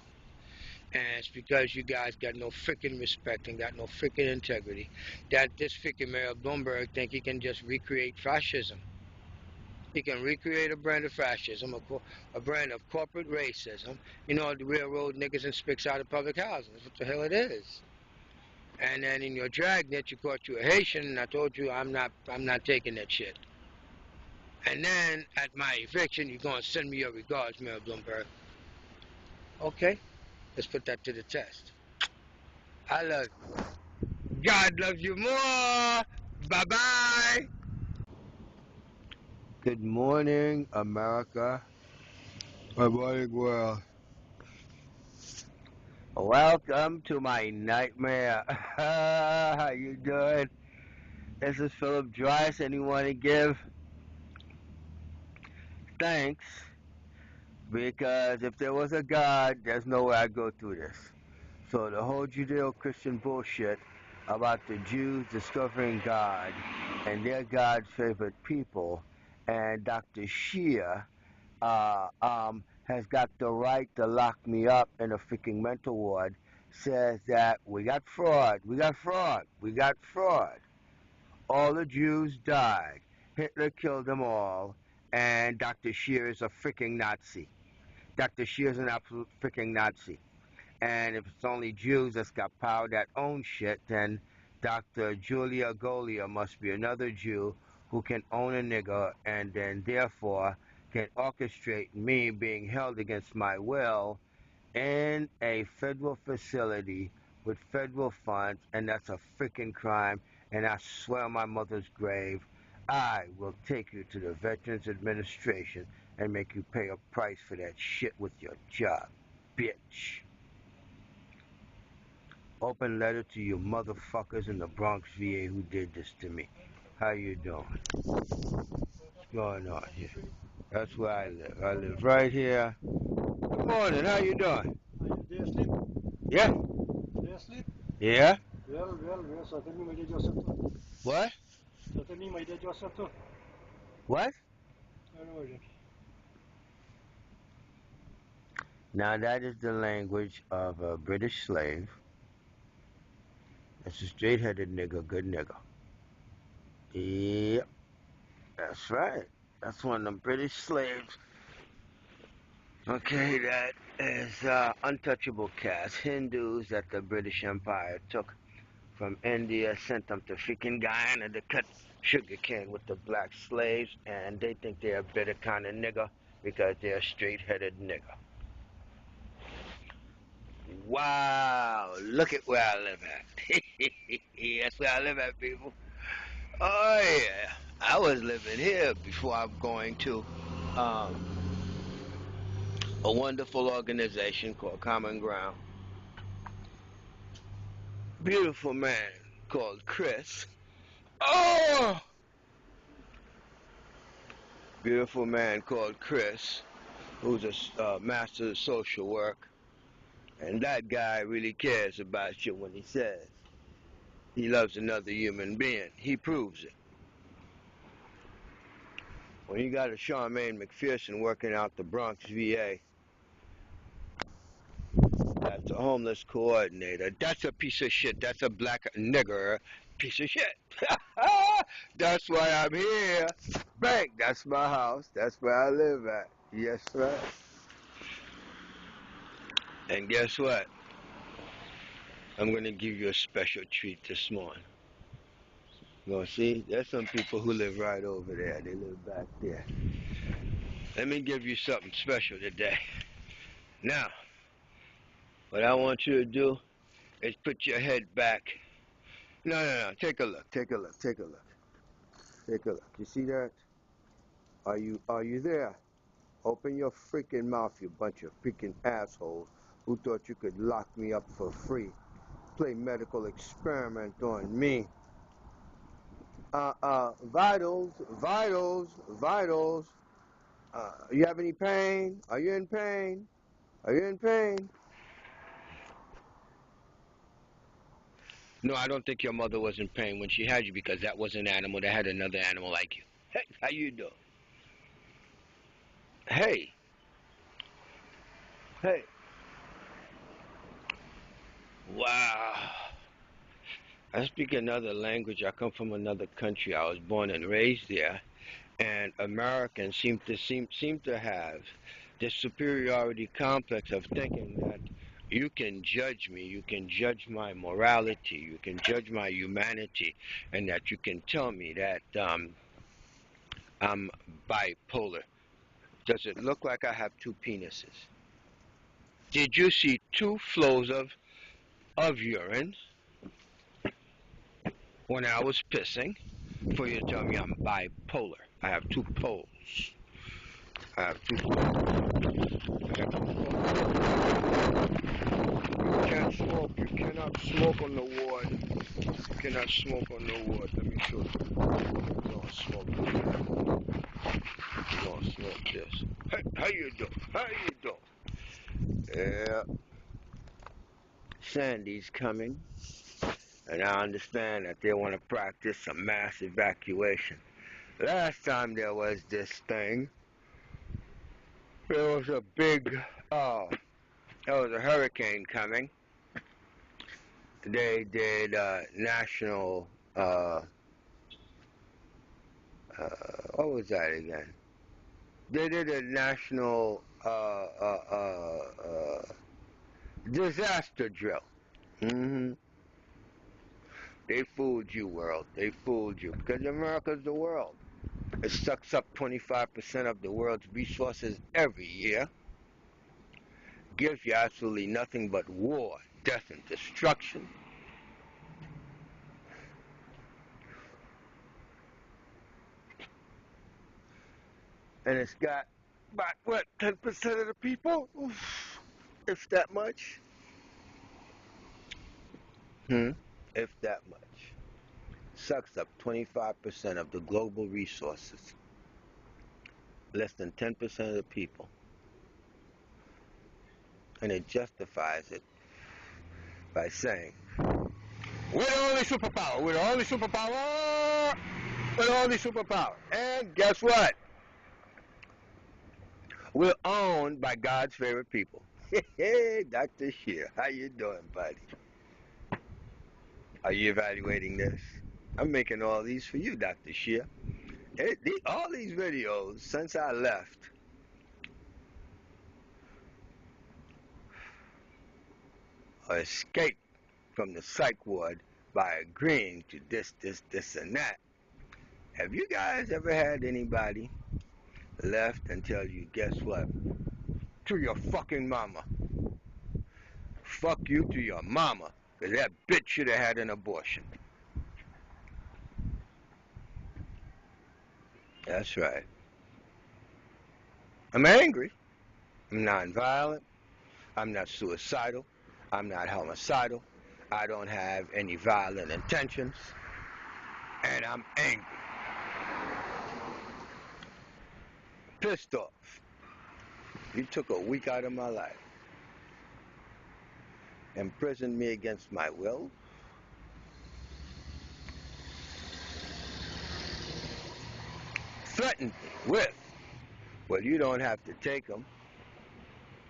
And it's because you guys got no freaking respect and got no freaking integrity that this freaking Mayor Bloomberg think he can just recreate fascism. He can recreate a brand of fascism, a brand of corporate racism. You know, the railroad niggas and spicks out of public housing. That's what the hell it is. And then in your dragnet, you caught you a Haitian, and I told you I'm not taking that shit. And then at my eviction, you're going to send me your regards, Mayor Bloomberg. Okay, let's put that to the test. I love you. God loves you more. Bye-bye. Good morning, America. Good morning, world. Welcome to my nightmare. How you doing? This is Philip DRICE. Anyone to give thanks? Because if there was a God, there's no way I'd go through this. So the whole Judeo-Christian bullshit about the Jews discovering God and their God's favorite people, and Dr. Shia has got the right to lock me up in a freaking mental ward, says that we got fraud. All the Jews died. Hitler killed them all, and Dr. Shia is a freaking Nazi. Dr. Shia is an absolute freaking Nazi. And if it's only Jews that's got power that own shit, then Dr. Julia Golia must be another Jew who can own a nigger and then therefore can orchestrate me being held against my will in a federal facility with federal funds, and that's a freaking crime. And I swear on my mother's grave, I will take you to the Veterans Administration and make you pay a price for that shit with your job, bitch. Open letter to you motherfuckers in the Bronx, VA who did this to me. How you doing? What's going on here? That's where I live. I live right here. Good morning, how you doing? Do you asleep? Yeah? Do you asleep? Yeah? Well, so tell me my dad Joseph too. What? So tell me my dad Joseph too. What? I don't know. Now that is the language of a British slave. That's a straight-headed nigga, good nigga. Yep, that's right. That's one of them British slaves. Okay, that is untouchable caste, Hindus that the British Empire took from India, sent them to freaking Guyana to cut sugar cane with the black slaves, and they think they're a better kind of nigger because they're a straight-headed nigger. Wow, look at where I live at. That's where I live at, people. Oh, yeah. I was living here before I'm going to a wonderful organization called Common Ground. Beautiful man called Chris. Oh! Beautiful man called Chris, who's a master of social work. And that guy really cares about you when he says he loves another human being. He proves it. When you got a Charmaine McPherson working out the Bronx VA, that's a homeless coordinator. That's a piece of shit. That's a black nigger piece of shit. That's why I'm here. Bang, that's my house. That's where I live at. Yes, sir. And guess what? I'm going to give you a special treat this morning. You know, see, there's some people who live right over there. They live back there. Let me give you something special today. Now, what I want you to do is put your head back. No. Take a look. Take a look. Take a look. Take a look. You see that? Are you there? Open your freaking mouth, you bunch of freaking assholes who thought you could lock me up for free. Play medical experiment on me. Vitals. You have any pain? Are you in pain? Are you in pain? No, I don't think your mother was in pain when she had you because that was an animal that had another animal like you. Hey, how you doing? Hey. Hey. Wow. I speak another language. I come from another country. I was born and raised there. And Americans seem to have this superiority complex of thinking that you can judge me, you can judge my morality, you can judge my humanity, and that you can tell me that I'm bipolar. Does it look like I have two penises? Did you see two flows of urine when I was pissing for you to tell me I'm bipolar? I have two poles. I have two poles. You can't smoke. You cannot smoke on the ward. You cannot smoke on the ward. Let me show you. Don't smoke this. Don't smoke this. Hey, how you doing? How you doing? Yeah. Sandy's coming. And I understand that they want to practice some mass evacuation. Last time there was this thing, there was a big, there was a hurricane coming. They did national, what was that again? They did a national disaster drill. They fooled you, world. They fooled you. Because America's the world. It sucks up 25% of the world's resources every year. Gives you absolutely nothing but war, death, and destruction. And it's got about, what, 10% of the people? Oof, if that much. If that much. Sucks up 25% of the global resources. Less than 10% of the people. And it justifies it by saying, we're the only superpower, we're the only superpower, we're the only superpower. And guess what? We're owned by God's favorite people. Hey, Dr. Shear, how you doing, buddy? Are you evaluating this? I'm making all these for you, Dr. Shear. All these videos, since I left, or escaped from the psych ward by agreeing to this, and that. Have you guys ever had anybody left and tell you, guess what? To your fucking mama. Fuck you to your mama, because that bitch should have had an abortion. That's right. I'm angry. I'm non-violent. I'm not suicidal. I'm not homicidal. I don't have any violent intentions. And I'm angry. Pissed off. You took a week out of my life. Imprisoned me against my will. Threatened me with, well, you don't have to take them.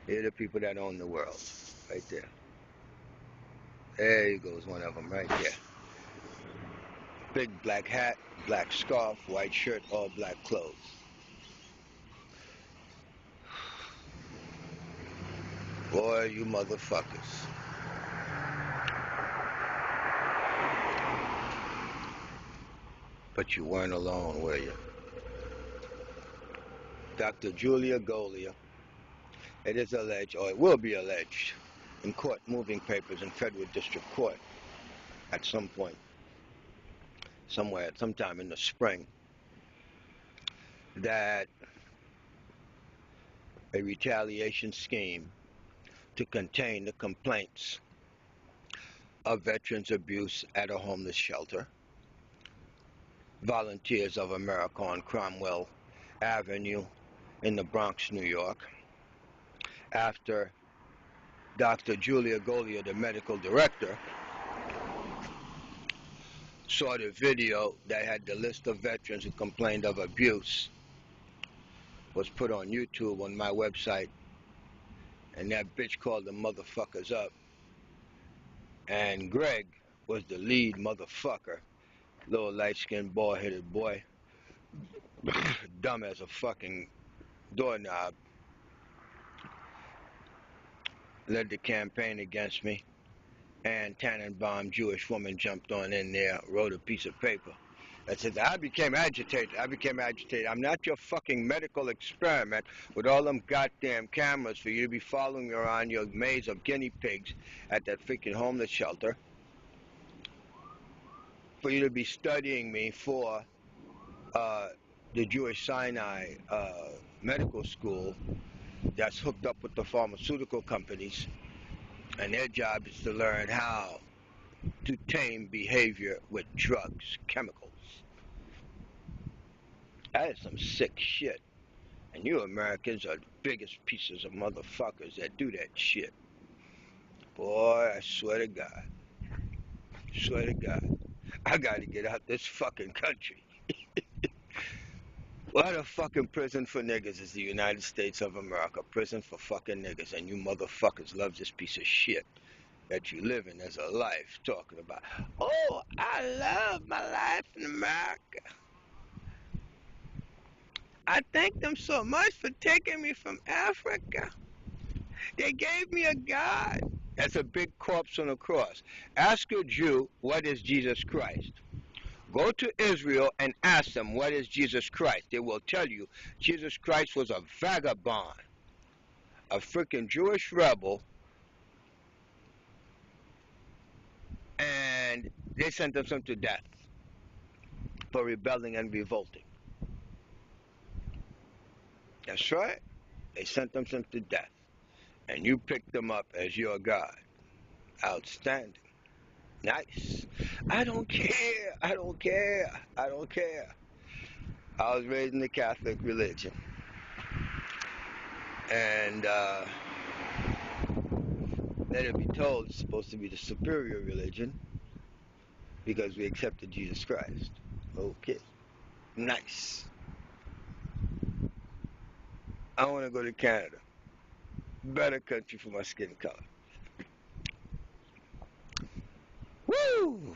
They're the people that own the world. Right there. There goes one of them right there. Big black hat, black scarf, white shirt, all black clothes. Boy, you motherfuckers. But you weren't alone, were you? Dr. Julia Golia, it is alleged, or it will be alleged, in court moving papers in federal district court at some point, somewhere, sometime in the spring, that a retaliation scheme to contain the complaints of veterans' abuse at a homeless shelter, Volunteers of America on Cromwell Avenue in the Bronx, New York, after Dr. Julia Golia, the medical director, saw the video that had the list of veterans who complained of abuse, was put on YouTube on my website, and that bitch called the motherfuckers up, and Greg was the lead motherfucker, little light-skinned, bald-headed boy, dumb as a fucking doorknob, led the campaign against me, and Tannenbaum, Jewish woman, jumped on in there, wrote a piece of paper that said, I became agitated. I'm not your fucking medical experiment with all them goddamn cameras for you to be following me around your maze of guinea pigs at that freaking homeless shelter, for you to be studying me for the Jewish Sinai medical school that's hooked up with the pharmaceutical companies, and their job is to learn how to tame behavior with drugs, chemicals. That is some sick shit. And you Americans are the biggest pieces of motherfuckers that do that shit. Boy, I swear to God. Swear to God. I gotta get out this fucking country. What a fucking prison for niggas is the United States of America. Prison for fucking niggas. And you motherfuckers love this piece of shit that you live in as a life, talking about, oh, I love my life in America. I thank them so much for taking me from Africa. They gave me a God. That's a big corpse on a cross. Ask a Jew, what is Jesus Christ? Go to Israel and ask them, what is Jesus Christ? They will tell you, Jesus Christ was a vagabond, a freaking Jewish rebel, and they sentenced him to death for rebelling and revolting. That's right. They sentenced him to death. And you picked them up as your God. Outstanding. Nice. I don't care. I don't care. I don't care. I was raised in the Catholic religion. And let it be told, it's supposed to be the superior religion because we accepted Jesus Christ. Okay. Nice. I want to go to Canada. Better country for my skin color. Woo!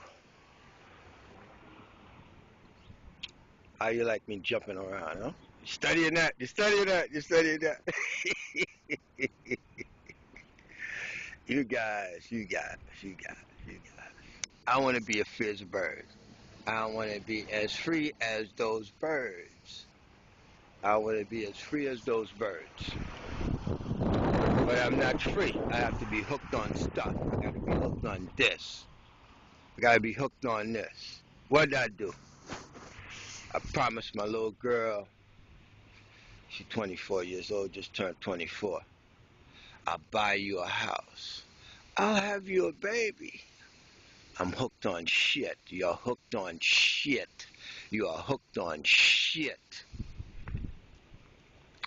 How you like me jumping around, huh? You studying that? You studying that? You studying that? You guys. I want to be as free as a bird. I want to be as free as those birds. I want to be as free as those birds. But I'm not free. I have to be hooked on stuff. I got to be hooked on this. I got to be hooked on this. What did I do? I promised my little girl, she's 24 years old, just turned 24. I'll buy you a house. I'll have you a baby. I'm hooked on shit. You're hooked on shit. You are hooked on shit.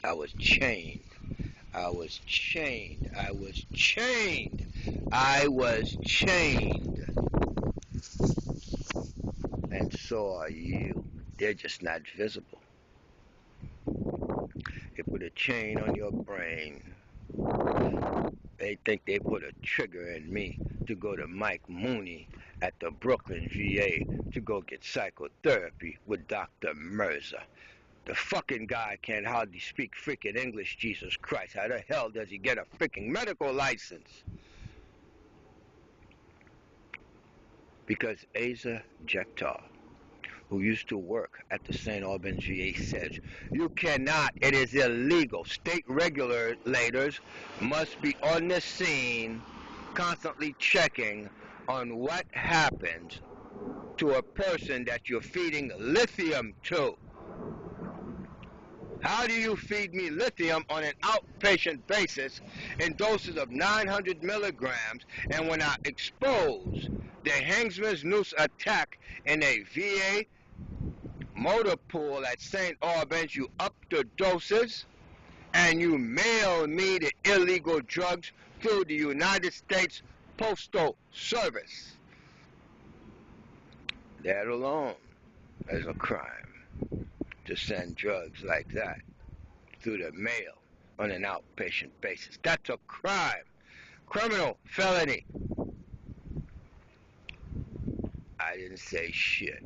I was chained. I was chained. I was chained. I was chained. And so are you. They're just not visible. They put a chain on your brain. They think they put a trigger in me to go to Mike Mooney at the Brooklyn VA to go get psychotherapy with Dr. Mirza. The fucking guy can't hardly speak freaking English, Jesus Christ. How the hell does he get a freaking medical license? Because Asa Jekhtar, who used to work at the St. Albans VA, says, you cannot, it is illegal. State regulators must be on the scene, constantly checking on what happens to a person that you're feeding lithium to. How do you feed me lithium on an outpatient basis in doses of 900 milligrams, and when I expose the Hangsman's noose attack in a VA motor pool at St. Albans, you up the doses and you mail me the illegal drugs through the United States Postal Service? That alone is a crime, to send drugs like that through the mail on an outpatient basis. That's a crime. Criminal felony. I didn't say shit.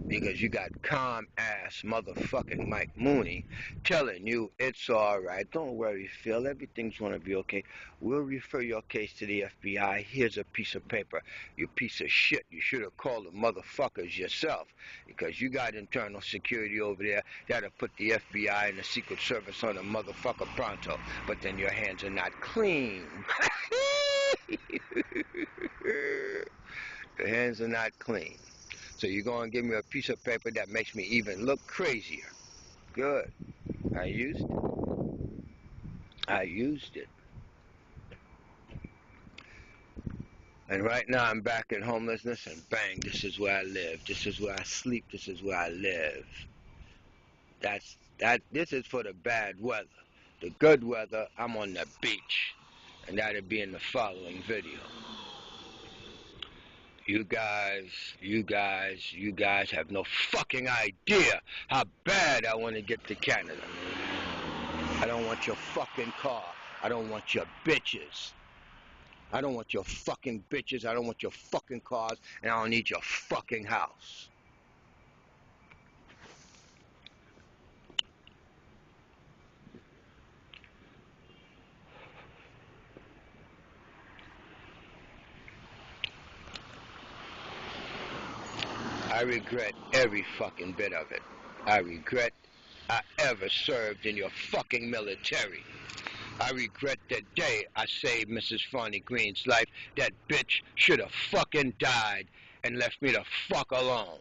Because you got calm-ass motherfucking Mike Mooney telling you it's all right. Don't worry, Phil. Everything's going to be okay. We'll refer your case to the FBI. Here's a piece of paper. You piece of shit. You should have called the motherfuckers yourself, because you got internal security over there that'll put the FBI and the Secret Service on a motherfucker pronto. But then your hands are not clean. Your hands are not clean. So you're going to give me a piece of paper that makes me even look crazier. Good. I used it. I used it. And right now I'm back in homelessness, and bang, this is where I live. This is where I sleep. This is where I live. This is for the bad weather. The good weather, I'm on the beach. And that'll be in the following video. You guys have no fucking idea how bad I want to get to Canada. I don't want your fucking car. I don't want your bitches. I don't want your fucking bitches. I don't want your fucking cars. And I don't need your fucking house. I regret every fucking bit of it. I regret I ever served in your fucking military. I regret the day I saved Mrs. Fonnie Green's life. That bitch should have fucking died and left me the fuck alone.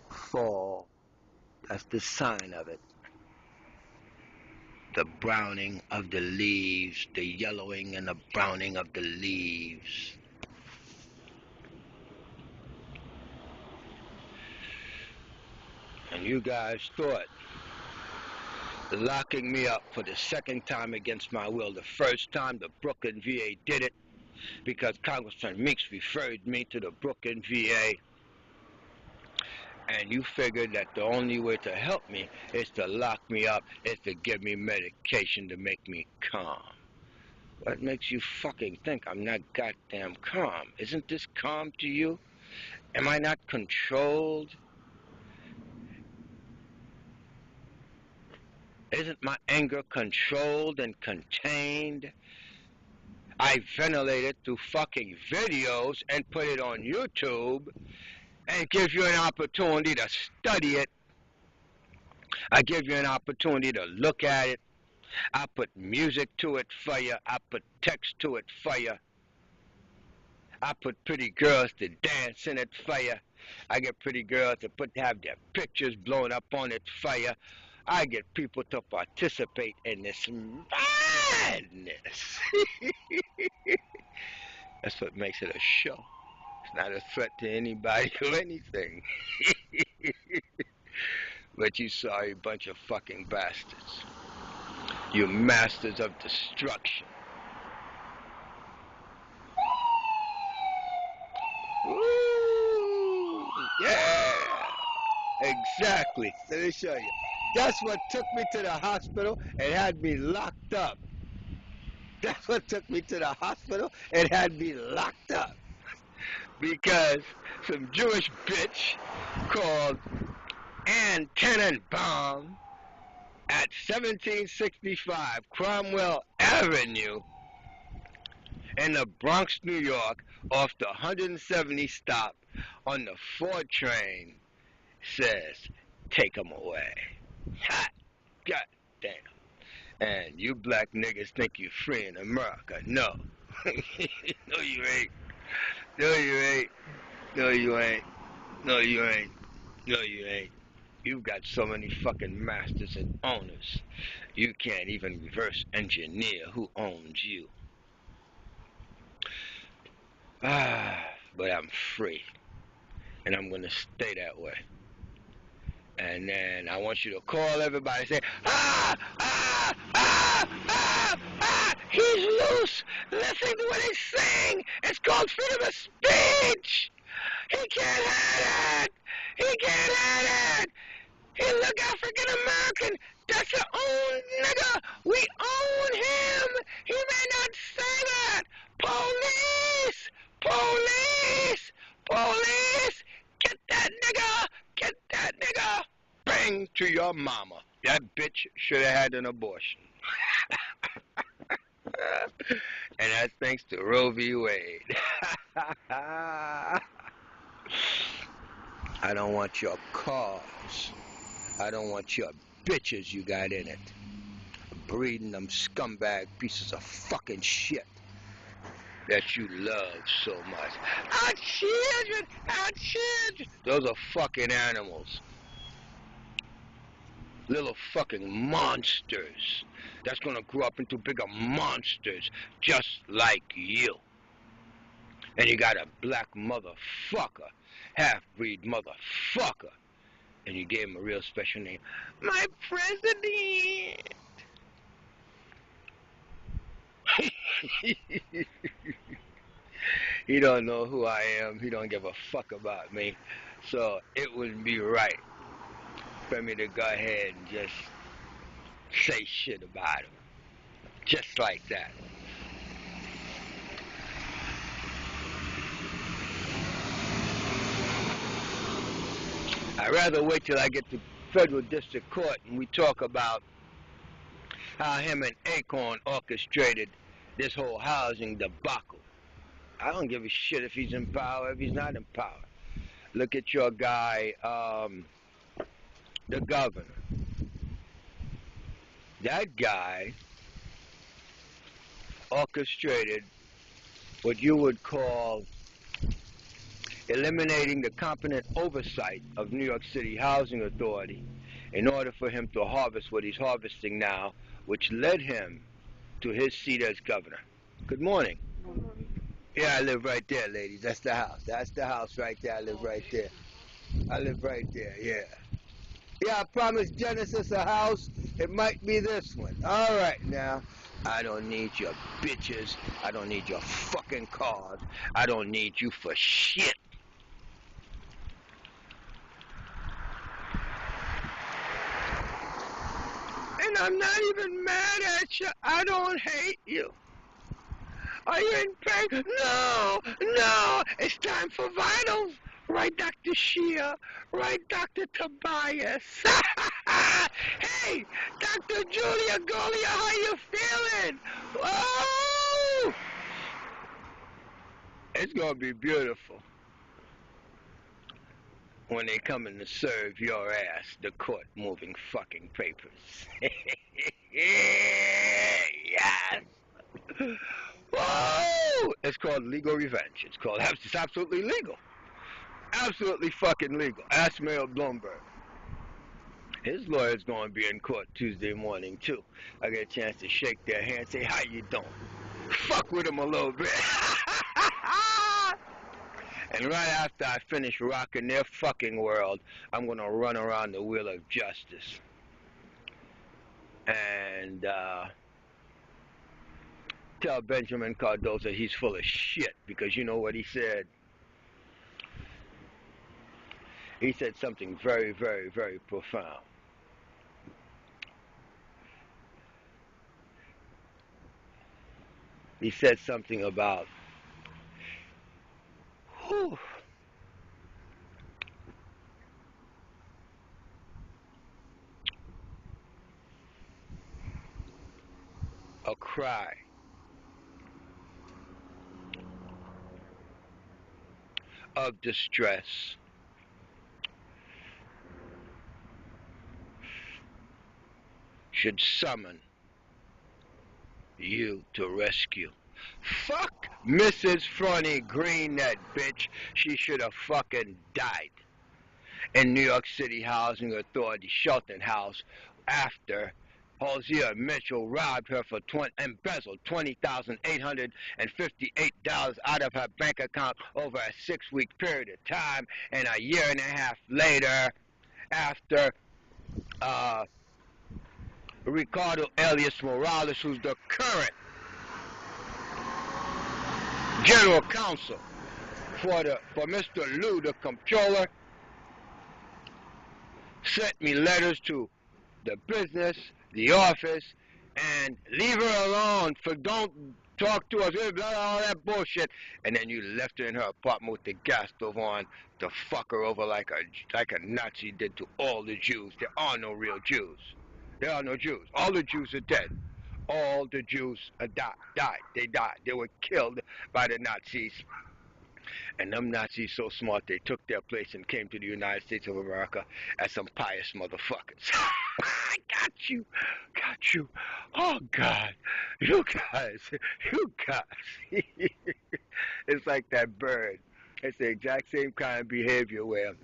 Fall. That's the sign of it. The browning of the leaves, the yellowing and the browning of the leaves. And you guys thought locking me up for the second time against my will. The first time the Brooklyn VA did it because Congressman Meeks referred me to the Brooklyn VA. And you figured that the only way to help me is to lock me up, is to give me medication to make me calm. What makes you fucking think I'm not goddamn calm? Isn't this calm to you? Am I not controlled? Isn't my anger controlled and contained? I ventilate it through fucking videos and put it on YouTube and give you an opportunity to study it. I give you an opportunity to look at it. I put music to it for you. I put text to it for you. I put pretty girls to dance in it for you. I get pretty girls to have their pictures blown up on it for you. I get people to participate in this madness. That's what makes it a show. It's not a threat to anybody or anything. But you sorry bunch of fucking bastards. You masters of destruction. Woo! Yeah! Exactly. Let me show you. That's what took me to the hospital and had me locked up. That's what took me to the hospital and had me locked up. Because some Jewish bitch called TENANT at 1765 Cromwell Avenue in the Bronx, New York, off the 170 stop on the 4 train says, take them away. Ha! God damn. And you black niggas think you free in America. No. No, you ain't. No, you ain't. No, you ain't. No, you ain't. No, you ain't. You've got so many fucking masters and owners. You can't even reverse engineer who owns you. But I'm free. And I'm going to stay that way. And then I want you to call everybody and say, he's loose. Listen to what he's saying. It's called freedom of speech. He can't have it. He can't have it. He look African American. That's your own nigga. We own him. He may not say that. Police. Police. Police. Get that nigga. Get that nigga. Bang to your mama. That bitch should have had an abortion. And that's thanks to Roe v. Wade. I don't want your cars. I don't want your bitches you got in it. Breeding them scumbag pieces of fucking shit that you love so much. Our children! Our children! Those are fucking animals. Little fucking monsters that's gonna grow up into bigger monsters just like you. And you got a black motherfucker, half-breed motherfucker, and you gave him a real special name. My president! He don't know who I am. He don't give a fuck about me. So it wouldn't be right for me to go ahead and just say shit about him. Just like that. I'd rather wait till I get to federal district court and we talk about how him and Acorn orchestrated this whole housing debacle. I don't give a shit if he's in power, if he's not in power. Look at your guy, the governor. That guy orchestrated what you would call eliminating the competent oversight of New York City Housing Authority in order for him to harvest what he's harvesting now, which led him to his seat as governor. Good morning. Good morning. Yeah, I live right there, ladies. That's the house. That's the house right there. I live right there. I live right there, yeah. Yeah, I promised Genesis a house. It might be this one. All right, now. I don't need your bitches. I don't need your fucking cars. I don't need you for shit. And I'm not even mad at you. I don't hate you. Are you in pain? No, no. It's time for vitals. Right, Dr. Shea? Right, Dr. Tobias? Hey, Dr. Julia Golia, how you feeling? Oh! It's gonna be beautiful when they come in to serve your ass the court-moving fucking papers. Yes! Whoa! It's called legal revenge. It's absolutely legal. Absolutely fucking legal. Ask Mayor Bloomberg. His lawyer's going to be in court Tuesday morning, too. I get a chance to shake their hand, say, how you doing? Fuck with them a little bit. And right after I finish rocking their fucking world, I'm going to run around the wheel of justice. And, tell Benjamin Cardoza he's full of shit, because you know what he said? He said something very, very, very profound. He said something about, whew, a cry of distress should summon you to rescue. Fuck Mrs. Fronny Green, that bitch. She should have fucking died in New York City Housing Authority Shelton House after HOLSIA and MITCHEL robbed her for embezzled $20,858 out of her bank account over a 6-week period of time, and a year and a half later, after Ricardo Elias Morales, who's the current general counsel for Mr. Liu, the comptroller, sent me letters to the business, the office, and leave her alone, for don't talk to us, all that bullshit. And then you left her in her apartment with the gas stove on to fuck her over like a Nazi did to all the Jews. There are no real Jews. There are no Jews. All the Jews are dead. All the Jews died. They died. They were killed by the Nazis. And them Nazis so smart, they took their place and came to the United States of America as some pious motherfuckers. Got you. Oh, God. You guys. It's like that bird. It's the exact same kind of behavior where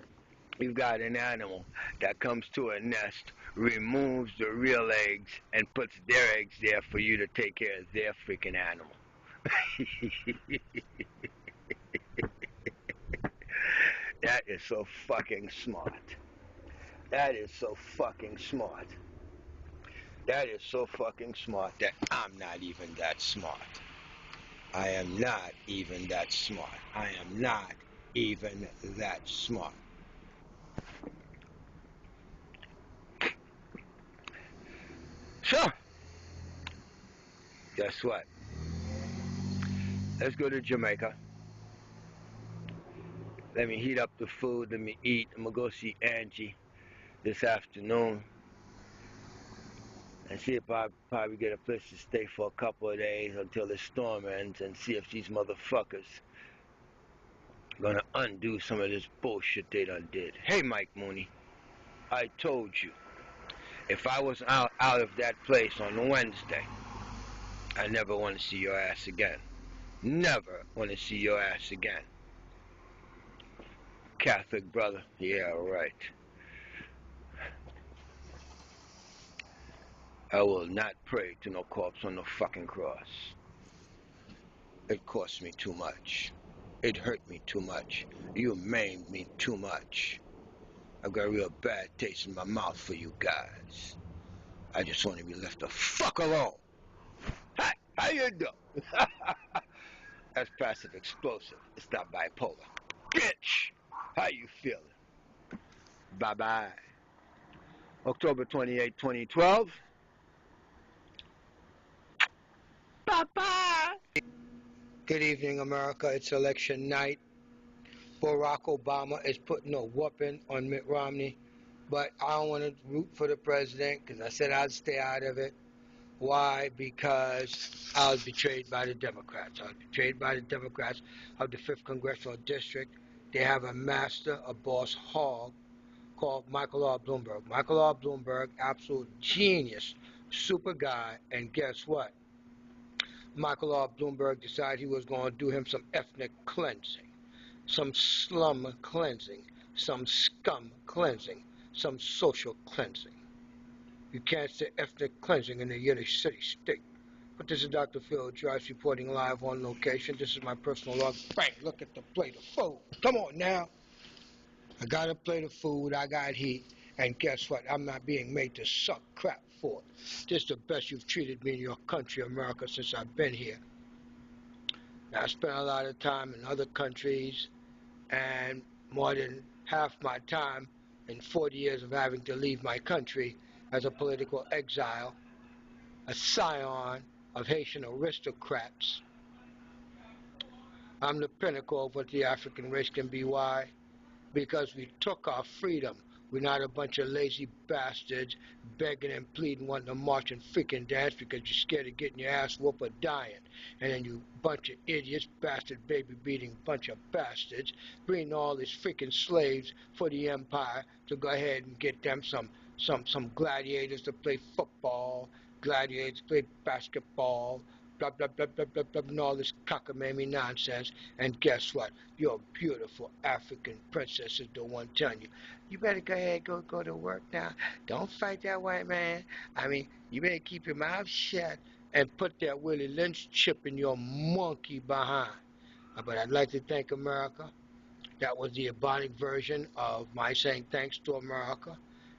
you've got an animal that comes to a nest, removes the real eggs, and puts their eggs there for you to take care of their freaking animal. That is so fucking smart. That is so fucking smart. That is so fucking smart that I'm not even that smart. I am not even that smart. I am not even that smart. So, guess what? Let's go to Jamaica. Let me heat up the food. Let me eat. I'm going to go see Angie this afternoon and see if I probably get a place to stay for a couple of days until the storm ends, and see if these motherfuckers are going to undo some of this bullshit they done did. Hey, Mike Mooney, I told you, if I was out of that place on Wednesday, I never want to see your ass again. Never want to see your ass again. Catholic brother, yeah, right. I will not pray to no corpse on no fucking cross. It cost me too much. It hurt me too much. You maimed me too much. I've got a real bad taste in my mouth for you guys. I just want to be left the fuck alone. Hi, how you doing? That's passive explosive. It's not bipolar. Bitch, how you feeling? Bye-bye. October 28, 2012. Bye-bye. Good evening, America. It's election night. Barack Obama is putting a whooping on Mitt Romney. but I don't want to root for the president because I said I'd stay out of it. Why? Because I was betrayed by the Democrats. I was betrayed by the Democrats of the 5th Congressional District. They have a master, a boss hog called Michael R. Bloomberg. Michael R. Bloomberg, absolute genius, super guy, and guess what? Michael R. Bloomberg decided he was going to do him some ethnic cleansing, some slum cleansing, some scum cleansing, some social cleansing. You can't say ethnic cleansing in the Yiddish city state. But this is Dr. Phil DRICE reporting live on location. This is my personal log. Bang, look at the plate of food. Come on now. I got a plate of food, I got heat, and guess what? I'm not being made to suck crap for it. This is the best you've treated me in your country, America, since I've been here. Now, I spent a lot of time in other countries, and more than half my time in 40 years of having to leave my country as a political exile, a scion of Haitian aristocrats. I'm the pinnacle of what the African race can be. Why? Because we took our freedom. We're not a bunch of lazy bastards begging and pleading, wanting to march and freaking dance because you're scared of getting your ass whooped or dying. And then you bunch of idiots, bastard baby-beating bunch of bastards, bring all these freaking slaves for the empire to go ahead and get them some gladiators to play football, gladiators to play basketball, blah, blah, blah, blah, blah, blah, and all this cockamamie nonsense. And guess what? Your beautiful African princess is the one telling you, you better go ahead, go to work now. Don't fight that white man. I mean, you better keep your mouth shut and put that Willie Lynch chip in your monkey behind. But I'd like to thank America. That was the Ebonic version of my saying thanks to America,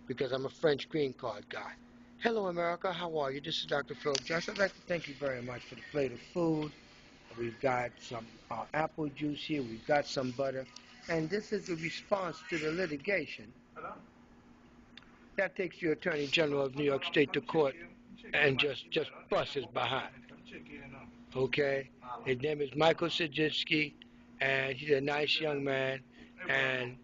because I'm a French green card guy. Hello, America. How are you? This is Dr. Phil DRICE. I'd like to thank you very much for the plate of food. We've got some apple juice here. We've got some butter. And this is a response to the litigation that takes the Attorney General of New York State to court and just busts his behind. Okay? His name is Michael Sadzinski, and he's a nice young man. And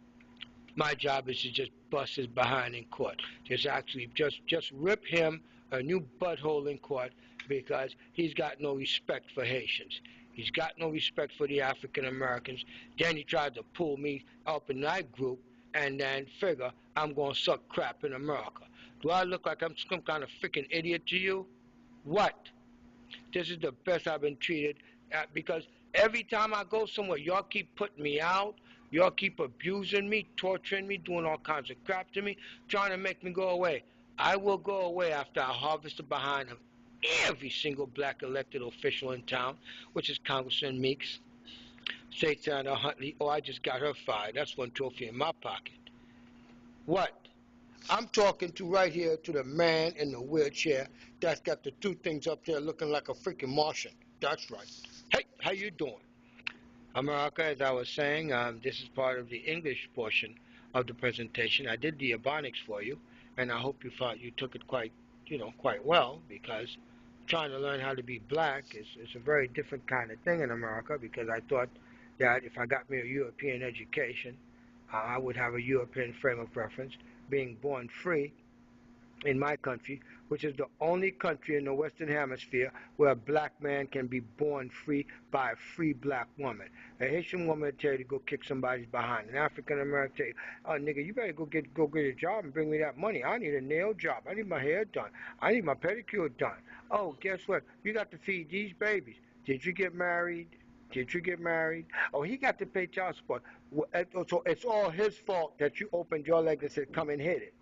my job is to just bust his behind in court. Just rip him a new butthole in court because he's got no respect for Haitians. He's got no respect for the African Americans. Then he tried to pull me up in that group and then figure I'm going to suck crap in America. Do I look like I'm some kind of freaking idiot to you? What? This is the best I've been treated because every time I go somewhere, y'all keep putting me out. Y'all keep abusing me, torturing me, doing all kinds of crap to me, trying to make me go away. I will go away after I harvest the behind of every single black elected official in town, which is Congressman MEEKS, State Senator Huntley. Oh, I just got her fired. That's one trophy in my pocket. What? I'm talking to right here to the man in the wheelchair that's got the two things up there looking like a freaking Martian. That's right. Hey, how you doing? America, as I was saying, this is part of the English portion of the presentation. I did the Ebonics for you, and I hope you took it quite well, because trying to learn how to be black is a very different kind of thing in America, because I thought that if I got me a European education, I would have a European frame of reference, being born free in my country, which is the only country in the Western Hemisphere where a black man can be born free by a free black woman. A Haitian woman will tell you to go kick somebody's behind. An African American tell you, oh, nigga, you better go get a job and bring me that money. I need a nail job. I need my hair done. I need my pedicure done. Oh, guess what? You got to feed these babies. Did you get married? Did you get married? Oh, he got to pay child support. So it's all his fault that you opened your leg and said, come and hit it.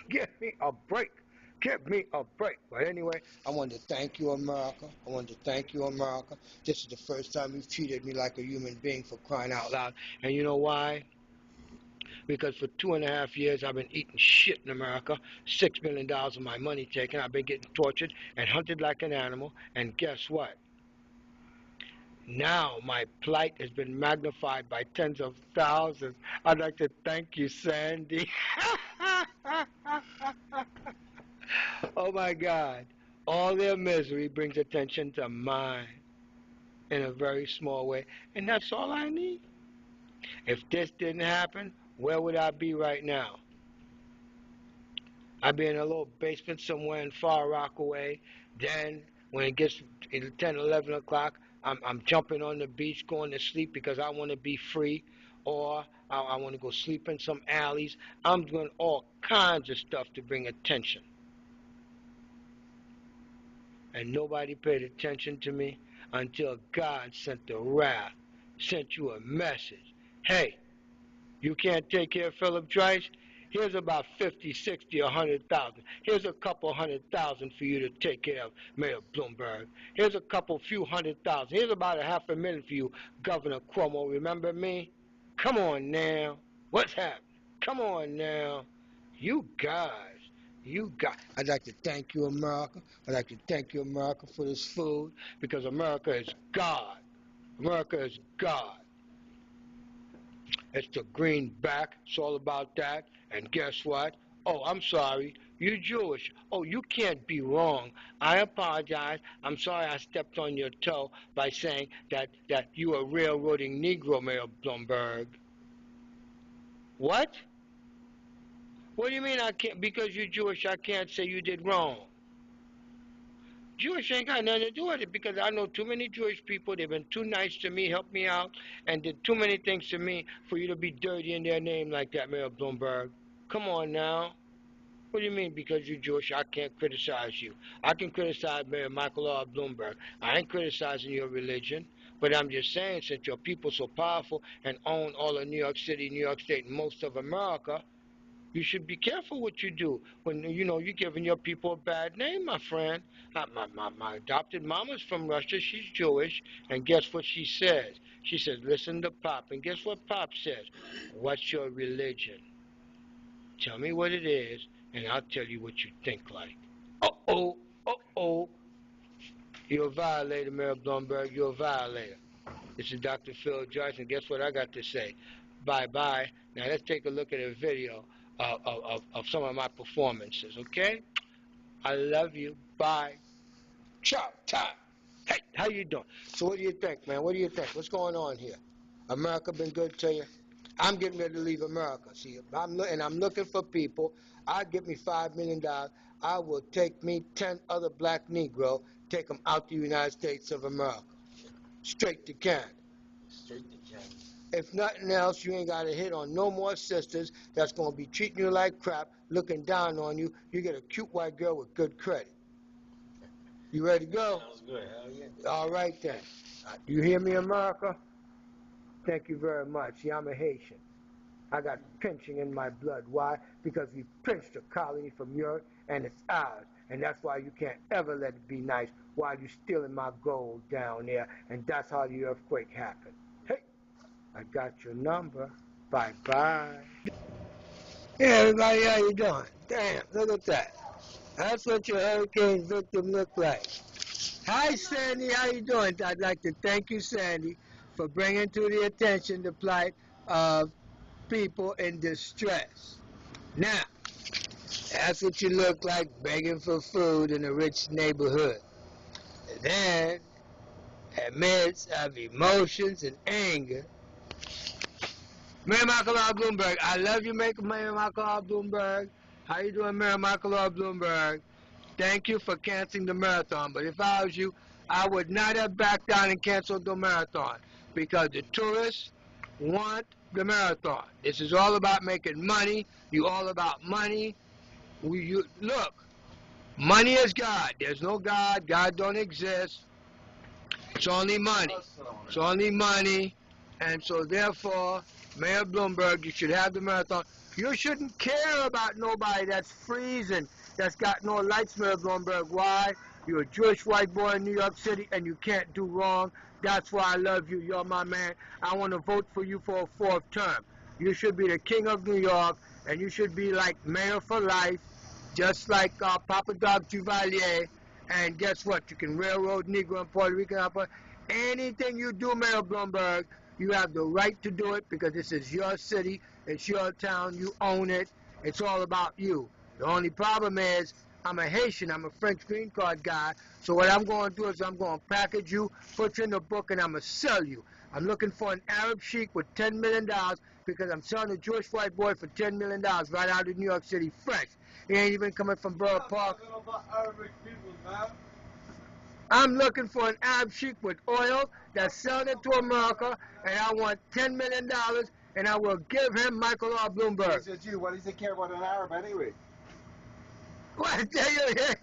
Give me a break. Give me a break. But anyway, I wanted to thank you, America. I wanted to thank you, America. This is the first time you've treated me like a human being, for crying out loud. And you know why? Because for 2.5 years, I've been eating shit in America. $6 million of my money taken. I've been getting tortured and hunted like an animal. And guess what? Now my plight has been magnified by tens of thousands. I'd like to thank you, Sandy. Oh my God. All their misery brings attention to mine in a very small way. And that's all I need. If this didn't happen, where would I be right now? I'll be in a little basement somewhere in Far Rockaway. Then when it gets 10, 11 o'clock, I'm jumping on the beach, going to sleep because I want to be free, or I want to go sleep in some alleys. I'm doing all kinds of stuff to bring attention. And nobody paid attention to me until God sent the wrath, sent you a message. Hey, you can't take care of Philip DRICE? Here's about 50, 60, 100,000. Here's a couple 100,000 for you to take care of, Mayor Bloomberg. Here's a couple few 100,000. Here's about $500,000 for you, Governor Cuomo. Remember me? Come on now. What's happening? Come on now. You guys. I'd like to thank you, America. I'd like to thank you, America, for this food, because America is God. America is God. It's the greenback. It's all about that. And guess what? Oh, I'm sorry. You're Jewish. Oh, you can't be wrong. I apologize. I'm sorry I stepped on your toe by saying that you are railroading Negro, Mayor Bloomberg. What? What do you mean I can't? Because you're Jewish, I can't say you did wrong. Jewish ain't got nothing to do with it, because I know too many Jewish people. They've been too nice to me, helped me out, and did too many things to me for you to be dirty in their name like that, Mayor Bloomberg. Come on now. What do you mean because you're Jewish, I can't criticize you? I can criticize Mayor Michael R. Bloomberg. I ain't criticizing your religion, but I'm just saying, since your people so powerful and own all of New York City, New York State, and most of America, you should be careful what you do when, you're giving your people a bad name, my friend. My adopted mama's from Russia. She's Jewish. And guess what she says? She says, listen to Pop. And guess what Pop says? What's your religion? Tell me what it is, and I'll tell you what you think like. Uh-oh, uh-oh. You're a violator, Mayor Bloomberg. You're a violator. This is Dr. Phil Joyce, and guess what I got to say? Bye-bye. Now let's take a look at a video of some of my performances, okay? I love you. Bye. Ciao, ciao. Hey, how you doing? So what do you think, man? What do you think? What's going on here? America been good to you? I'm getting ready to leave America. See, I'm looking for people. I'll get me $5 million. I will take me 10 other black Negro, take them out the United States of America. Straight to Canada. Straight to Canada. If nothing else, you ain't got to hit on no more sisters that's going to be treating you like crap, looking down on you. You get a cute white girl with good credit. You ready to go? Sounds good. Hell yeah. All right, then. You hear me, America? Thank you very much. See, I'm a Haitian. I got pinching in my blood. Why? Because we pinched a colony from Europe, and it's ours. And that's why you can't ever let it be nice while you're stealing my gold down there. And that's how the earthquake happened. Hey, I got your number. Bye-bye. Hey, everybody, how you doing? Damn, look at that. That's what your hurricane victim look like. Hi, Sandy. How you doing? I'd like to thank you, Sandy, for bringing to the attention the plight of people in distress. Now, that's what you look like begging for food in a rich neighborhood. And then, amidst of emotions and anger, Mayor Michael R. Bloomberg, I love you, Mayor Michael R. Bloomberg. How you doing, Mayor Michael R. Bloomberg? Thank you for canceling the marathon. But if I was you, I would not have backed down and canceled the marathon, because the tourists want the marathon. This is all about making money. You all about money. Look, money is God. There's no God. God don't exist. It's only money. It's only money. And so therefore, Mayor Bloomberg, you should have the marathon. You shouldn't care about nobody that's freezing, that's got no lights, Mayor Bloomberg. Why? You're a Jewish white boy in New York City, and you can't do wrong. That's why I love you. You're my man. I want to vote for you for a 4th term. You should be the king of New York, and you should be like mayor for life, just like Papa Doc Duvalier. And guess what? You can railroad Negro and Puerto Rican. Anything you do, Mayor Bloomberg, you have the right to do it, because this is your city. It's your town. You own it. It's all about you. The only problem is, I'm a Haitian. I'm a French green card guy. So what I'm going to do is I'm going to package you, put you in the book, and I'm going to sell you. I'm looking for an Arab sheik with $10 million because I'm selling a Jewish white boy for $10 million right out of New York City, fresh. He ain't even coming from Borough Park. I'm looking for an Arab sheik with oil that's selling it to America, and I want $10 million, and I will give him Michael R. Bloomberg. He's a Jew. What does he care about an Arab anyway? What I tell you here?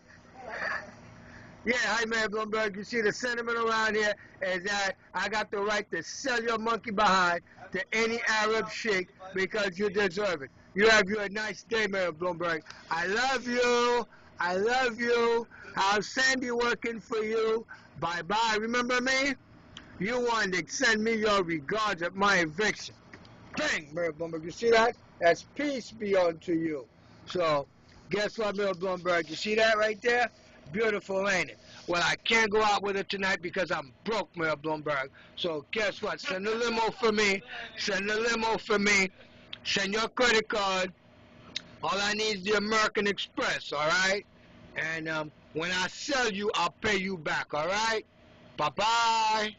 Yeah, hi, Mayor Bloomberg. You see, the sentiment around here is that I got the right to sell your monkey behind to any Arab sheik because you deserve it. You have you a nice day, Mayor Bloomberg. I love you. I love you. How's Sandy working for you? Bye-bye. Remember me? You wanted to send me your regards at my eviction. Bang, Mayor Bloomberg. You see that? That's peace be unto you. So, guess what, Mayor Bloomberg? You see that right there? Beautiful, ain't it? Well, I can't go out with her tonight because I'm broke, Mayor Bloomberg. So, guess what? Send a limo for me. Send a limo for me. Send your credit card. All I need is the American Express, all right? And when I sell you, I'll pay you back, all right? Bye-bye.